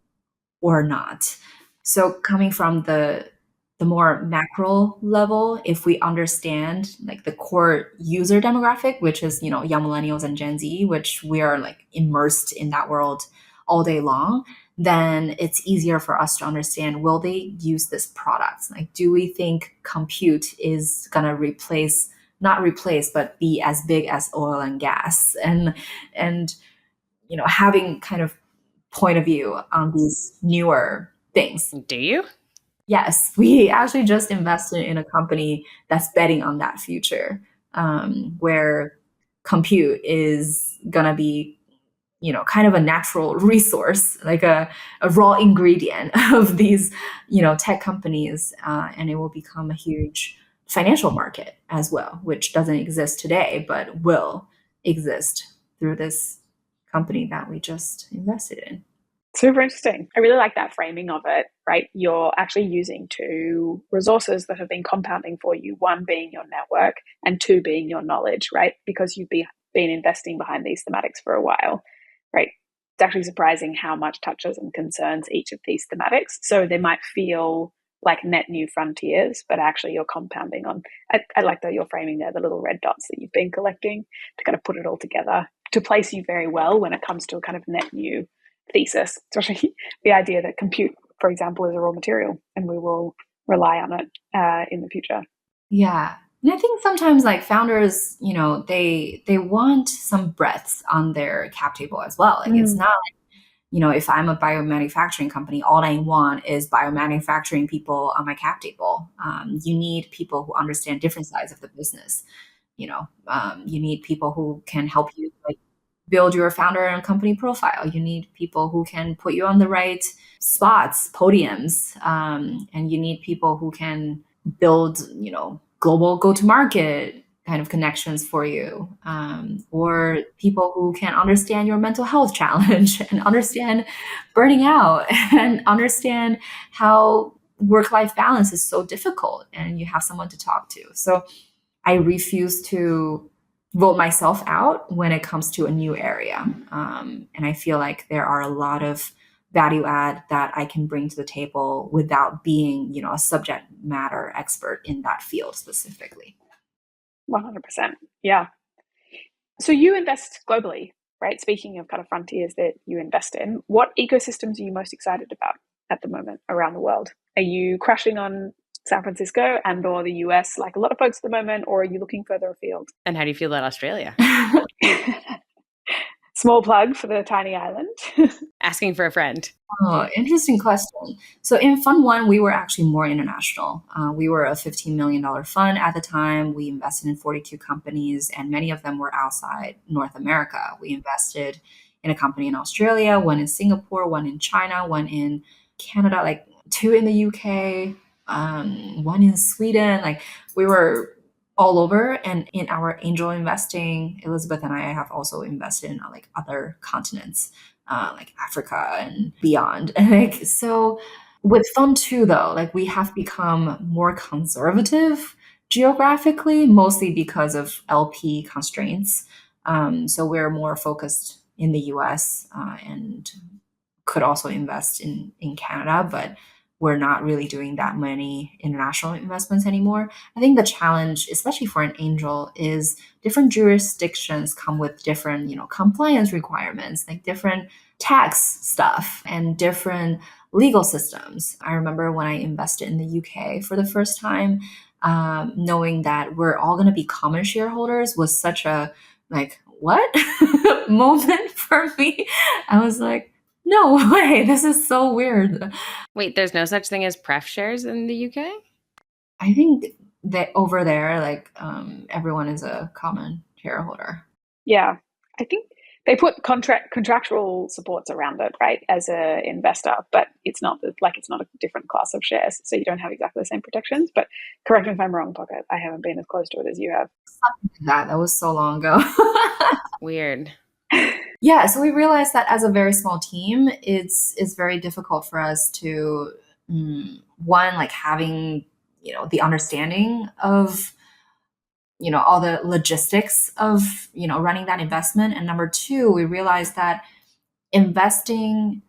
Speaker 1: or not? So coming from the more macro level, if we understand like the core user demographic, which is, young millennials and Gen Z, which we are like immersed in that world all day long, then it's easier for us to understand, will they use this product? Like, do we think compute is going to not replace, but be as big as oil and gas? And having kind of point of view on these newer things.
Speaker 3: Do you?
Speaker 1: Yes, we actually just invested in a company that's betting on that future, where compute is going to be, kind of a natural resource, like a raw ingredient of these, tech companies. And it will become a huge financial market as well, which doesn't exist today, but will exist through this company that we just invested in.
Speaker 2: Super interesting. I really like that framing of it, right? You're actually using 2 resources that have been compounding for you, one being your network and 2 being your knowledge, right? Because you've been investing behind these thematics for a while, right? It's actually surprising how much touches and concerns each of these thematics. So they might feel like net new frontiers, but actually you're compounding on. I like that you're framing there, the little red dots that you've been collecting to kind of put it all together to place you very well when it comes to a kind of net new thesis, especially the idea that compute, for example, is a raw material and we will rely on it in the future.
Speaker 1: Yeah. And I think sometimes like founders, they want some breadth on their cap table as well. Like it's not like, if I'm a biomanufacturing company, all I want is biomanufacturing people on my cap table. You need people who understand different sides of the business. You need people who can help you like build your founder and company profile. You need people who can put you on the right spots, podiums, and you need people who can build, global go-to-market kind of connections for you, or people who can understand your mental health challenge and understand burning out and understand how work-life balance is so difficult and you have someone to talk to. So I refuse to vote myself out when it comes to a new area. And I feel like there are a lot of value add that I can bring to the table without being, a subject matter expert in that field specifically.
Speaker 2: 100%. Yeah. So you invest globally, right? Speaking of kind of frontiers that you invest in, what ecosystems are you most excited about at the moment around the world? Are you crushing on San Francisco and or the US like a lot of folks at the moment, or are you looking further afield?
Speaker 3: And how do you feel about Australia?
Speaker 2: Small plug for the tiny island.
Speaker 3: Asking for a friend.
Speaker 1: Oh, interesting question. So in Fund 1, we were actually more international. We were a $15 million fund at the time. We invested in 42 companies, and many of them were outside North America. We invested in a company in Australia, one in Singapore, one in China, one in Canada, like 2 in the UK, one in Sweden. Like we were all over. And in our angel investing, Elizabeth and I have also invested in like other continents, like Africa and beyond. And so with Fund 2 though, like we have become more conservative geographically, mostly because of LP constraints. So we're more focused in the US, and could also invest in Canada, but we're not really doing that many international investments anymore. I think the challenge, especially for an angel, is different jurisdictions come with different, compliance requirements, like different tax stuff and different legal systems. I remember when I invested in the UK for the first time, knowing that we're all going to be common shareholders was such a like, what moment for me. I was like, no way, this is so weird.
Speaker 3: Wait, there's no such thing as pref shares in the UK?
Speaker 1: I think that over there, like everyone is a common shareholder.
Speaker 2: Yeah, I think they put contractual supports around it, right, as an investor, but it's not it's not a different class of shares, so you don't have exactly the same protections. But correct me if I'm wrong, Pocket. I haven't been as close to it as you have.
Speaker 1: Something like that was so long ago.
Speaker 3: Weird.
Speaker 1: Yeah, so we realized that as a very small team, it's very difficult for us to one, like having the understanding of all the logistics of running that investment, and number two, we realized that investing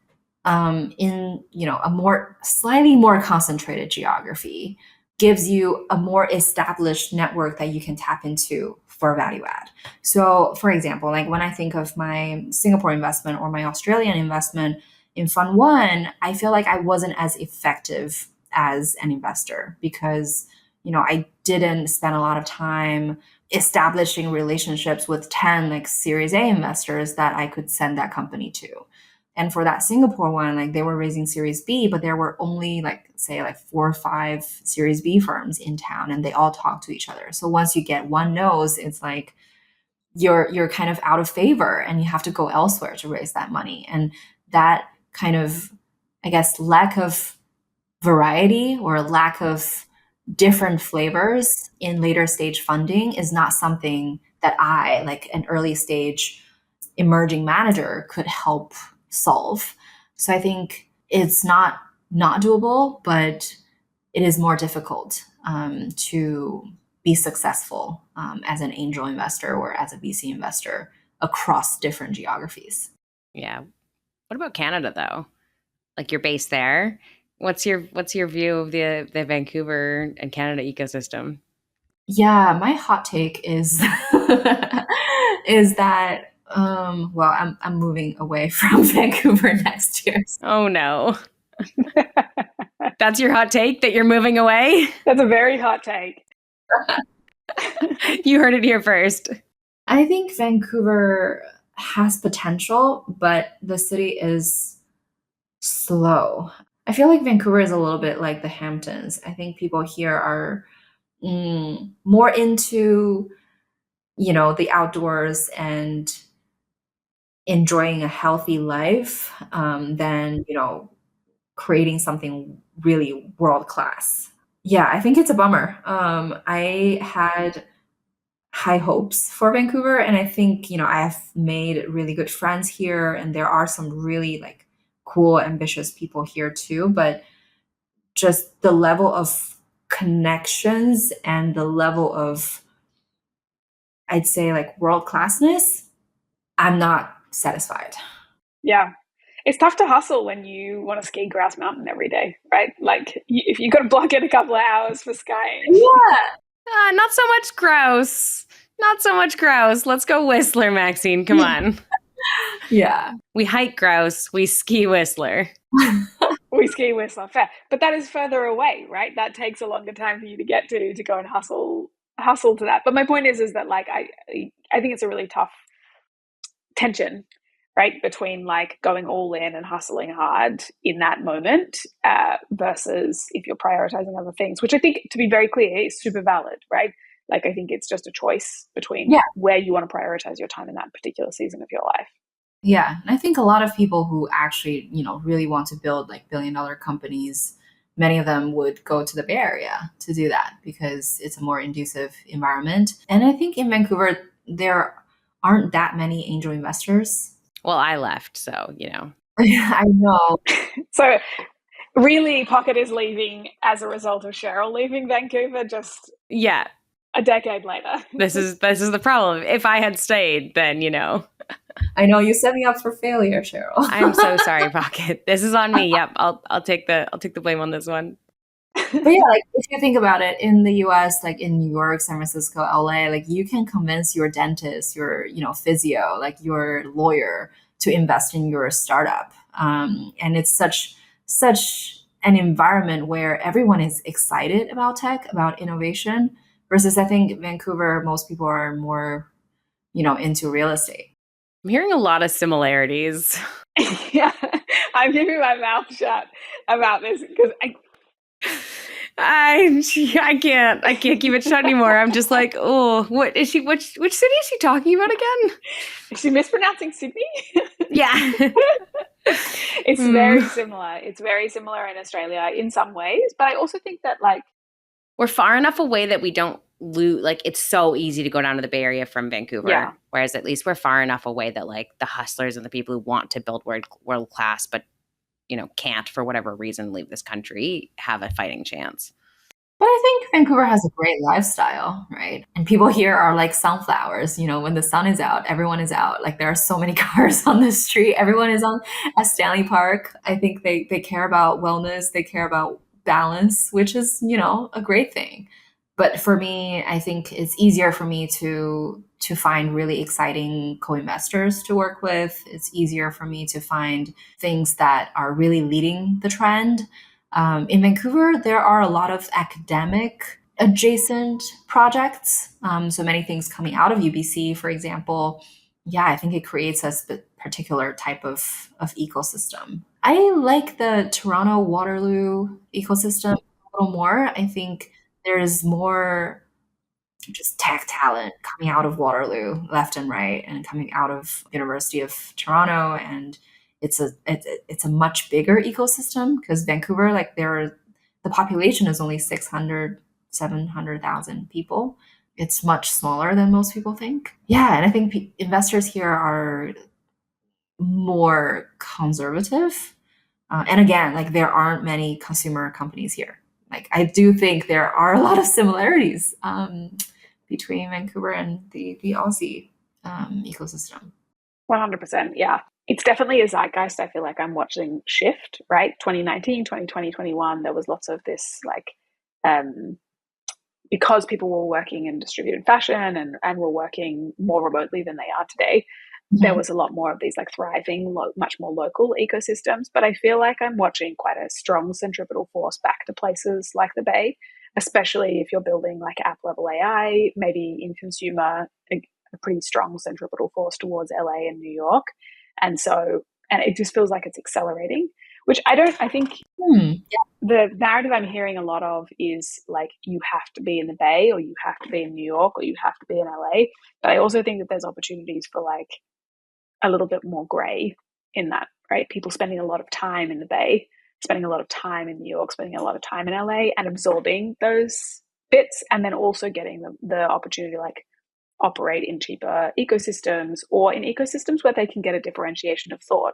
Speaker 1: in a slightly more concentrated geography gives you a more established network that you can tap into for value add. So for example, like when I think of my Singapore investment or my Australian investment in fund one, I feel like I wasn't as effective as an investor because I didn't spend a lot of time establishing relationships with 10 like Series A investors that I could send that company to. And for that Singapore one, like they were raising Series B, but there were only like 4 or 5 Series B firms in town, and they all talk to each other. So once you get one nose, it's like you're kind of out of favor, and you have to go elsewhere to raise that money. And that kind of, I guess, lack of variety or lack of different flavors in later stage funding is not something that I, like an early stage emerging manager, could help solve. So I think it's not doable, but it is more difficult to be successful as an angel investor or as a VC investor across different geographies.
Speaker 3: Yeah. What about Canada though? Like you're based there. What's your view of the Vancouver and Canada ecosystem?
Speaker 1: Yeah, my hot take is is that well, I'm moving away from Vancouver next year.
Speaker 3: Oh no. That's your hot take, that you're moving away?
Speaker 2: That's a very hot take.
Speaker 3: You heard it here first.
Speaker 1: I think Vancouver has potential, but the city is slow. I feel like Vancouver is a little bit like the Hamptons. I think people here are more into, the outdoors and enjoying a healthy life than, creating something really world class. Yeah, I think it's a bummer. I had high hopes for Vancouver, and I think, I've made really good friends here, and there are some really like cool, ambitious people here too, but just the level of connections and the level of, I'd say, like world classness, I'm not satisfied.
Speaker 2: Yeah. It's tough to hustle when you want to ski Grouse Mountain every day, right? Like if you got to block in a couple of hours for skiing.
Speaker 1: Yeah.
Speaker 3: Not so much grouse. Not so much grouse. Let's go Whistler, Maxine. Come on.
Speaker 1: Yeah.
Speaker 3: We hike grouse. We ski Whistler.
Speaker 2: We ski Whistler, fair. But that is further away, right? That takes a longer time for you to get to go and hustle to that. But my point is that like I think it's a really tough tension, right, between like going all in and hustling hard in that moment versus if you're prioritizing other things, which I think, to be very clear, is super valid, right? Like I think it's just a choice between where you want to prioritize your time in that particular season of your life.
Speaker 1: Yeah. And I think a lot of people who actually, really want to build like billion-dollar companies, many of them would go to the Bay Area to do that because it's a more conducive environment. And I think in Vancouver, there aren't that many angel investors.
Speaker 3: Well, I left, so,
Speaker 1: I know.
Speaker 2: So really, Pocket is leaving as a result of Cheryl leaving Vancouver.
Speaker 3: Yeah.
Speaker 2: A decade later.
Speaker 3: This is the problem. If I had stayed, then
Speaker 1: I know you set me up for failure, Cheryl.
Speaker 3: I'm so sorry, Pocket. This is on me. Yep, I'll take the blame on this one.
Speaker 1: But yeah, like if you think about it, in the US, like in New York, San Francisco, LA, like you can convince your dentist, your physio, like your lawyer to invest in your startup. And it's such an environment where everyone is excited about tech, about innovation, versus I think Vancouver, most people are more, into real estate.
Speaker 3: I'm hearing a lot of similarities.
Speaker 2: Yeah, I'm keeping my mouth shut about this because
Speaker 3: I can't keep it shut anymore. I'm just like, oh, what is she? Which city is she talking about again?
Speaker 2: Is she mispronouncing Sydney?
Speaker 3: Yeah.
Speaker 2: It's very similar. It's very similar in Australia in some ways, but I also think that like
Speaker 3: we're far enough away that we don't lose. Like it's so easy to go down to the Bay Area from Vancouver.
Speaker 2: Yeah.
Speaker 3: Whereas at least we're far enough away that like the hustlers and the people who want to build world class, but can't for whatever reason leave this country, have a fighting chance.
Speaker 1: But I think Vancouver has a great lifestyle, right? And people here are like sunflowers. When the sun is out, everyone is out. Like there are so many cars on the street. Everyone is at Stanley Park. I think they care about wellness. They care about balance, which is, a great thing. But for me, I think it's easier for me to find really exciting co-investors to work with. It's easier for me to find things that are really leading the trend. In Vancouver, there are a lot of academic adjacent projects. So many things coming out of UBC, for example. Yeah, I think it creates a particular type of ecosystem. I like the Toronto Waterloo ecosystem a little more. I think there's more just tech talent coming out of Waterloo left and right, and coming out of University of Toronto, and it's a much bigger ecosystem because Vancouver, like the population is only 700,000 people. It's much smaller than most people think. Yeah, and I think investors here are more conservative. And again, like there aren't many consumer companies here. Like I do think there are a lot of similarities between Vancouver and the Aussie ecosystem.
Speaker 2: 100%. Yeah. It's definitely a zeitgeist. I feel like I'm watching shift, right? 2019, 2020, 2021, there was lots of this like, because people were working in distributed fashion and were working more remotely than they are today, there was a lot more of these like thriving, much more local ecosystems. But I feel like I'm watching quite a strong centripetal force back to places like the Bay, especially if you're building like app level AI, maybe in consumer, a pretty strong centripetal force towards LA and New York. And it just feels like it's accelerating, which I think the narrative I'm hearing a lot of is like, you have to be in the Bay, or you have to be in New York, or you have to be in LA. But I also think that there's opportunities for like a little bit more gray in that, right? People spending a lot of time in the Bay, spending a lot of time in New York, spending a lot of time in LA, and absorbing those bits, and then also getting the opportunity to like operate in cheaper ecosystems, or in ecosystems where they can get a differentiation of thought.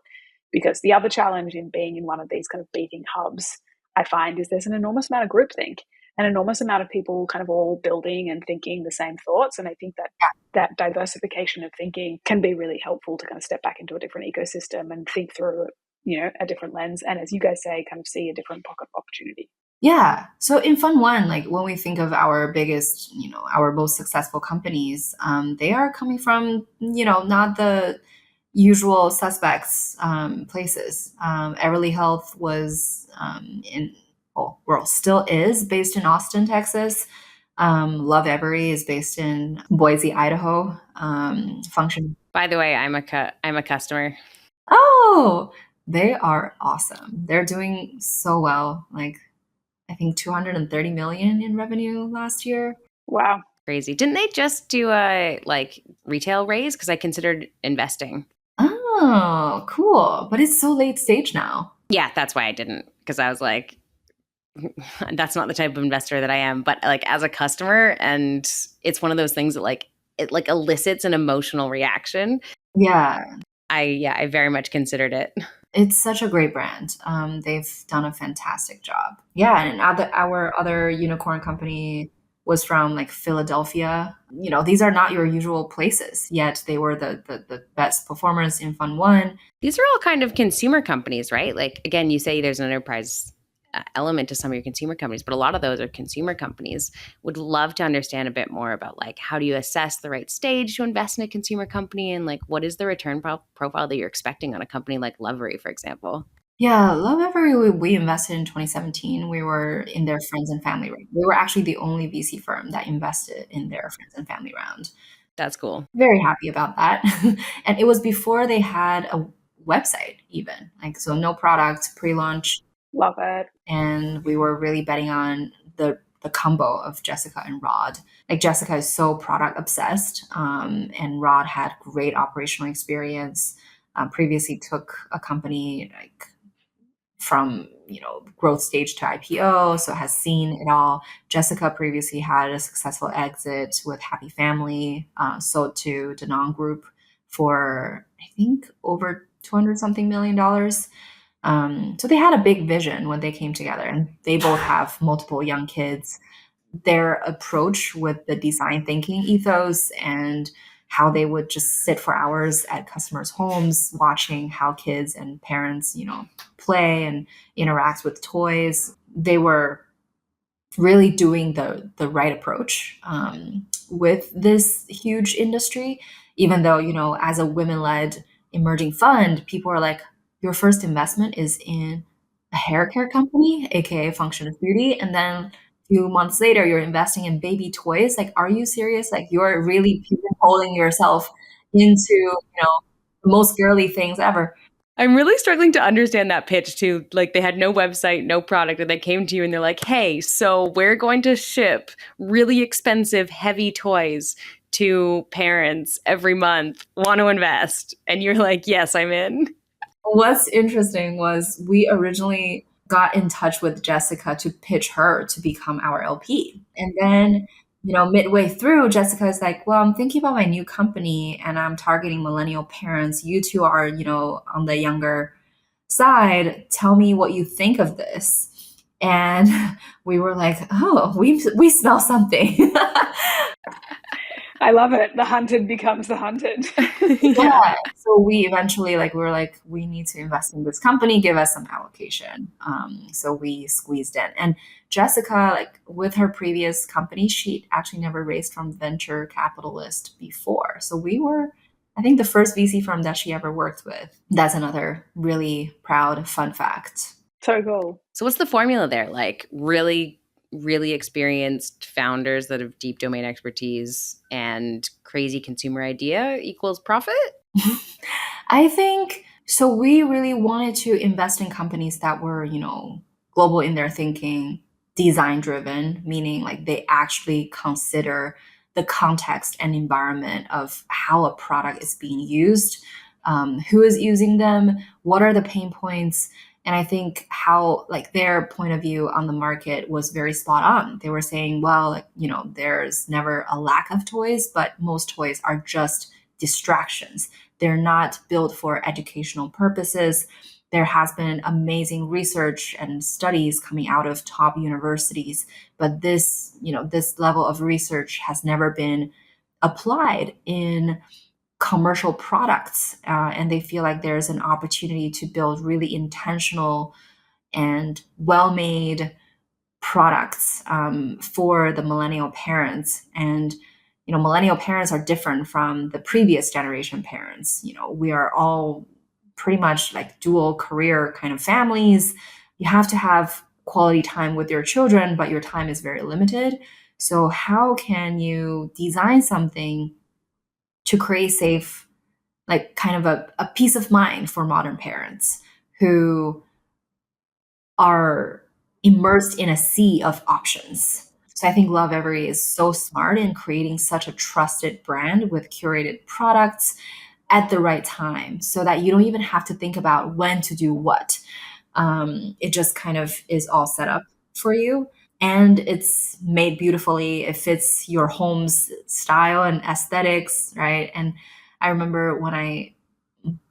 Speaker 2: Because the other challenge in being in one of these kind of beacon hubs, I find, is there's an enormous amount of groupthink, an enormous amount of people kind of all building and thinking the same thoughts. And I think that diversification of thinking can be really helpful to kind of step back into a different ecosystem and think through, a different lens. And as you guys say, kind of see a different pocket of opportunity.
Speaker 1: Yeah. So in Fund One, like when we think of our biggest, our most successful companies, they are coming from, not the usual suspects places. Everly Health was still is based in Austin, Texas. Lovevery is based in Boise, Idaho. Function.
Speaker 3: By the way, I'm a customer.
Speaker 1: Oh, they are awesome. They're doing so well. Like, I think 230 million in revenue last year.
Speaker 2: Wow.
Speaker 3: Crazy. Didn't they just do a like retail raise? Because I considered investing.
Speaker 1: Oh, cool. But it's so late stage now.
Speaker 3: Yeah, that's why I didn't. Because I was like, that's not the type of investor that I am. But like as a customer, and it's one of those things that it elicits an emotional reaction.
Speaker 1: Yeah.
Speaker 3: I very much considered it.
Speaker 1: It's such a great brand. They've done a fantastic job. Yeah, and our other unicorn company, was from like Philadelphia. These are not your usual places, yet they were the best performers in Fund 1.
Speaker 3: These are all kind of consumer companies, right? Like, again, you say there's an enterprise element to some of your consumer companies, but a lot of those are consumer companies. Would love to understand a bit more about like, how do you assess the right stage to invest in a consumer company, and like, what is the return profile that you're expecting on a company like Lovevery, for example?
Speaker 1: Yeah, Lovevery, we invested in 2017. We were in their friends and family round. We were actually the only VC firm that invested in their friends and family round.
Speaker 3: That's cool.
Speaker 1: Very happy about that. And it was before they had a website even. Like, so no product, pre-launch.
Speaker 2: Love it.
Speaker 1: And we were really betting on the combo of Jessica and Rod. Like, Jessica is so product obsessed, and Rod had great operational experience. Previously took a company like from growth stage to IPO, so has seen it all. Jessica previously had a successful exit with Happy Family, sold to Danone Group for I think over $200 million. So they had a big vision when they came together, and they both have multiple young kids. Their approach with the design thinking ethos and how they would just sit for hours at customers' homes watching how kids and parents, play and interact with toys. They were really doing the right approach with this huge industry, even though, as a women-led emerging fund, people are like, your first investment is in a hair care company, aka Function of Beauty, and then few months later you're investing in baby toys. Like, are you serious? Like, you're really pigeonholing yourself into the most girly things ever.
Speaker 3: I'm really struggling to understand that pitch too. Like, they had no website, no product, and they came to you and they're like, hey, so we're going to ship really expensive, heavy toys to parents every month. Want to invest? And you're like, yes, I'm in.
Speaker 1: What's interesting was we originally got in touch with Jessica to pitch her to become our LP. And then, midway through, Jessica's like, well, I'm thinking about my new company and I'm targeting millennial parents. You two are, on the younger side. Tell me what you think of this. And we were like, oh, we smell something.
Speaker 2: I love it. The hunted becomes the hunted.
Speaker 1: Yeah. So we eventually we were like, we need to invest in this company, give us some allocation. So we squeezed in. And Jessica, with her previous company, she actually never raised from venture capitalist before. So we were, I think, the first VC firm that she ever worked with. That's another really proud fun fact.
Speaker 2: So cool.
Speaker 3: So what's the formula there? Like, really experienced founders that have deep domain expertise and crazy consumer idea equals profit?
Speaker 1: I think so. We really wanted to invest in companies that were, global in their thinking, design driven, meaning like they actually consider the context and environment of how a product is being used, who is using them, what are the pain points. And I think how their point of view on the market was very spot on. They were saying, well, there's never a lack of toys, but most toys are just distractions. They're not built for educational purposes. There has been amazing research and studies coming out of top universities, but this level of research has never been applied in commercial products, and they feel like there's an opportunity to build really intentional and well-made products for the millennial parents. And millennial parents are different from the previous generation parents. We are all pretty much like dual career kind of families. You have to have quality time with your children, but your time is very limited. So how can you design something to create safe, kind of a peace of mind for modern parents who are immersed in a sea of options? So I think Lovevery is so smart in creating such a trusted brand with curated products at the right time so that you don't even have to think about when to do what. It just kind of is all set up for you. And it's made beautifully. It fits your home's style and aesthetics, right? And I remember when I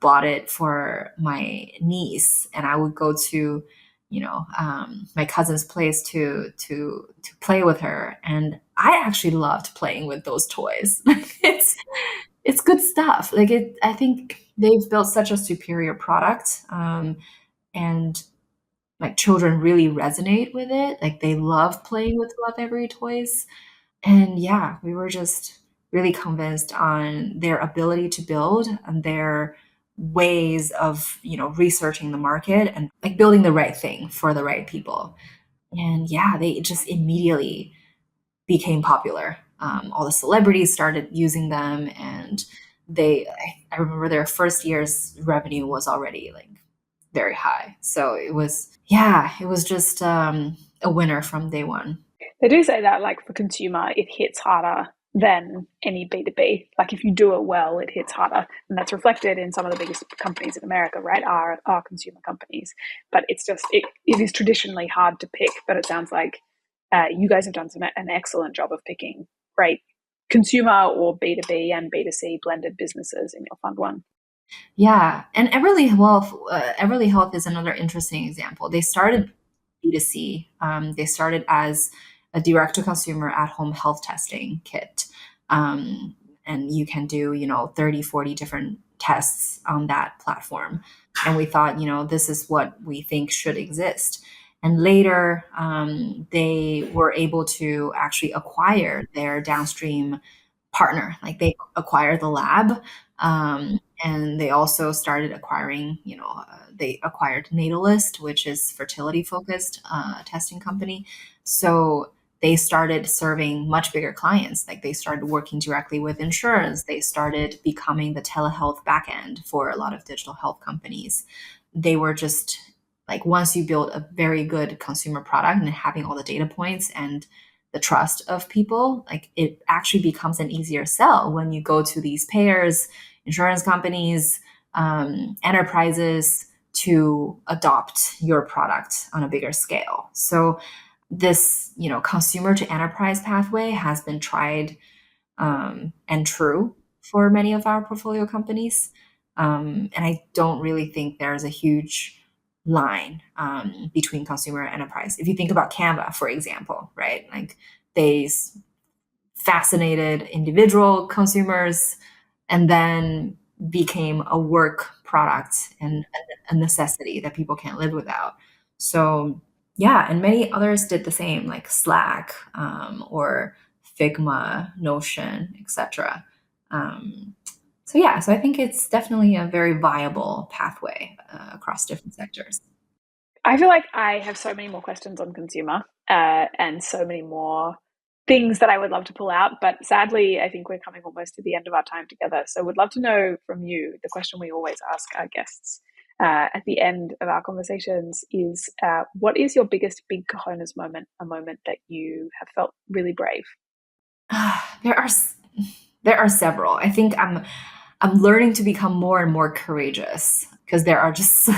Speaker 1: bought it for my niece, and I would go to my cousin's place to play with her, and I actually loved playing with those toys. It's good stuff. I think they've built such a superior product, and like children really resonate with it. Like they love playing with Lovevery toys. And yeah, we were just really convinced on their ability to build and their ways of, researching the market and like building the right thing for the right people. And yeah, they just immediately became popular. All the celebrities started using them, and I remember their first year's revenue was already like very high. So it was just a winner from day one.
Speaker 2: They do say that, like, for consumer, it hits harder than any B2B. Like, if you do it well, it hits harder. And that's reflected in some of the biggest companies in America, right, are consumer companies. But it's just, it is traditionally hard to pick. But it sounds like you guys have done an excellent job of picking great consumer or B2B and B2C blended businesses in your fund one.
Speaker 1: Yeah, and Everly Health is another interesting example. They started B2C. They started as a direct-to-consumer at-home health testing kit. And you can do, 30, 40 different tests on that platform. And we thought, this is what we think should exist. And later, they were able to actually acquire their downstream partner. Like they acquired the lab, and they also started acquiring, they acquired Natalist, which is fertility focused testing company. So they started serving much bigger clients. Like they started working directly with insurance. They started becoming the telehealth backend for a lot of digital health companies. They were just like, once you build a very good consumer product and having all the data points and the trust of people, like it actually becomes an easier sell when you go to these payers, insurance companies, enterprises to adopt your product on a bigger scale. So this, consumer to enterprise pathway has been tried and true for many of our portfolio companies. And I don't really think there's a huge line between consumer and enterprise. If you think about Canva, for example, right? Like they fascinated individual consumers and then became a work product and a necessity that people can't live without. So yeah, and many others did the same, like Slack or Figma, Notion, etc. So I think it's definitely a very viable pathway across different sectors.
Speaker 2: I feel like I have so many more questions on consumer and so many more things that I would love to pull out. But sadly, I think we're coming almost to the end of our time together. So would love to know from you, the question we always ask our guests at the end of our conversations is, what is your biggest big cojones moment, a moment that you have felt really brave?
Speaker 1: There are several. I think I'm learning to become more and more courageous because there are just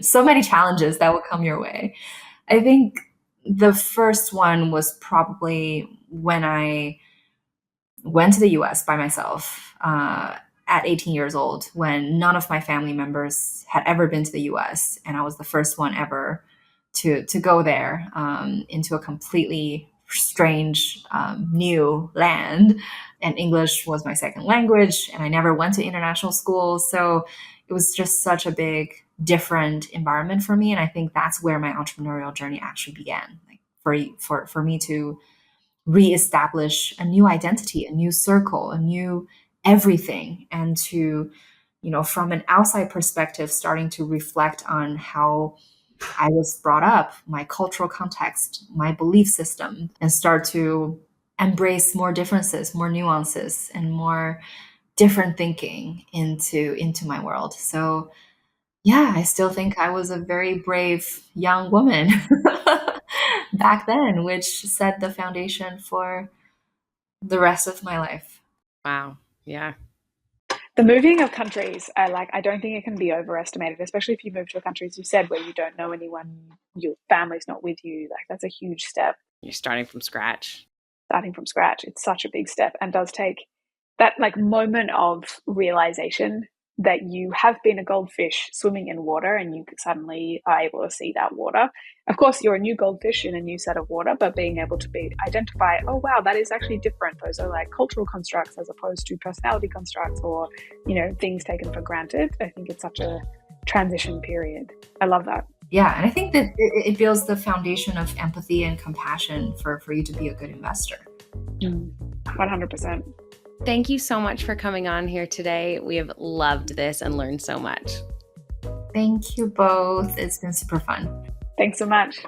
Speaker 1: so many challenges that will come your way. I think the first one was probably when I went to the US by myself at 18 years old, when none of my family members had ever been to the US. And I was the first one ever to go there into a completely strange, new land. And English was my second language, and I never went to international school. So it was just such a big, different environment for me. And I think that's where my entrepreneurial journey actually began. Like for me to reestablish a new identity, a new circle, a new everything, and to, from an outside perspective, starting to reflect on how I was brought up, my cultural context, my belief system, and start to embrace more differences, more nuances, and more different thinking into my world. So yeah, I still think I was a very brave young woman back then, which set the foundation for the rest of my life.
Speaker 3: Wow. Yeah.
Speaker 2: The moving of countries, I don't think it can be overestimated, especially if you move to a country, as you said, where you don't know anyone, your family's not with you. Like that's a huge step.
Speaker 3: You're starting from scratch.
Speaker 2: Starting from scratch, it's such a big step and does take that like moment of realization that you have been a goldfish swimming in water and you suddenly are able to see that water. Of course, you're a new goldfish in a new set of water, but being able to identify, oh, wow, that is actually different. Those are like cultural constructs as opposed to personality constructs or, things taken for granted. I think it's such a transition period. I love that.
Speaker 1: Yeah, and I think that it builds the foundation of empathy and compassion for you to be a good investor.
Speaker 2: 100%.
Speaker 3: Thank you so much for coming on here today. We have loved this and learned so much.
Speaker 1: Thank you both. It's been super fun.
Speaker 2: Thanks so much.